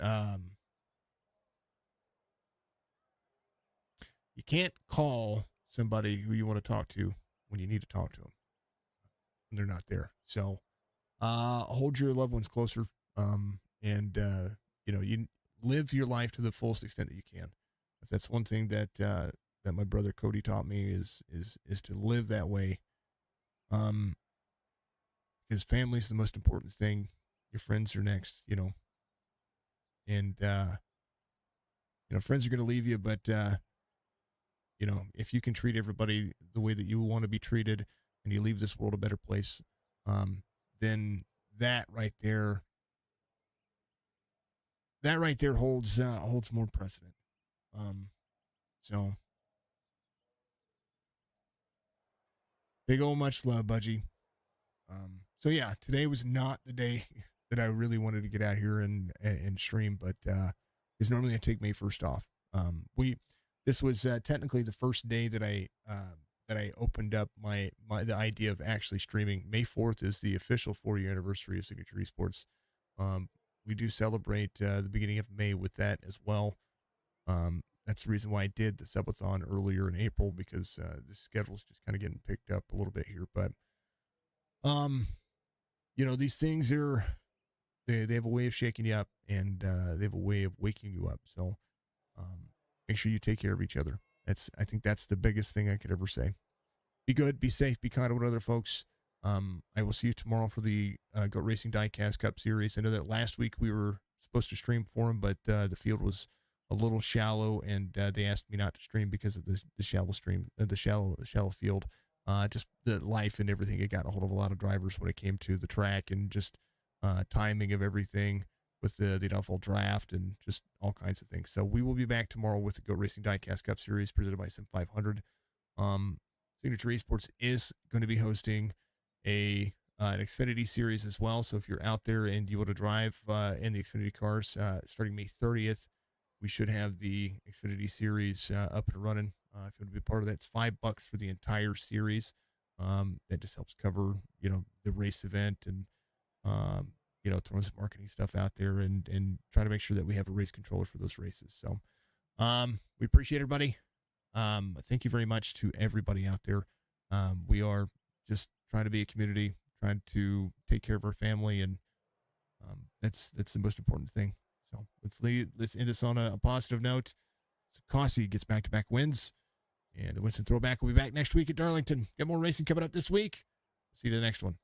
You can't call somebody who you want to talk to when you need to talk to them, and they're not there. So hold your loved ones closer, and you live your life to the fullest extent that you can. If that's one thing that my brother Cody taught me is to live that way. Because family is the most important thing. Your friends are next, and friends are going to leave you, but if you can treat everybody the way that you want to be treated, and you leave this world a better place, then that right there holds more precedent. So big old much love, Budgie. So yeah, today was not the day that I really wanted to get out here and stream, but because normally I take May 1st off. This was technically the first day that I opened up the idea of actually streaming. May 4th is the official 4-year anniversary of Signature Esports. We do celebrate the beginning of May with that as well. That's the reason why I did the subathon earlier in April, because the schedule's just kind of getting picked up a little bit here. But these things they have a way of shaking you up, and they have a way of waking you up. So make sure you take care of each other. I think that's the biggest thing I could ever say. Be good, be safe, be kind to other folks. I will see you tomorrow for the Goat Racing Diecast Cup Series. I know that last week we were supposed to stream for them, but the field was a little shallow, and they asked me not to stream because of the shallow field. Just the life and everything. It got a hold of a lot of drivers when it came to the track, and just timing of everything with the NFL draft and just all kinds of things. So we will be back tomorrow with the Goat Racing Diecast Cup Series presented by Sim 500. Signature Esports is going to be hosting an Xfinity series as well. So if you're out there and you want to drive in the Xfinity cars, starting May 30th, we should have the Xfinity series up and running. If you want to be a part of that, it's $5 for the entire series. That just helps cover, the race event, and throwing some marketing stuff out there, and try to make sure that we have a race controller for those races. So we appreciate everybody. Thank you very much to everybody out there. We are just trying to be a community, trying to take care of our family, and that's the most important thing. So let's end this on a positive note. So Cossey gets back-to-back wins, and the Winston Throwback will be back next week at Darlington. Got more racing coming up this week. See you to the next one.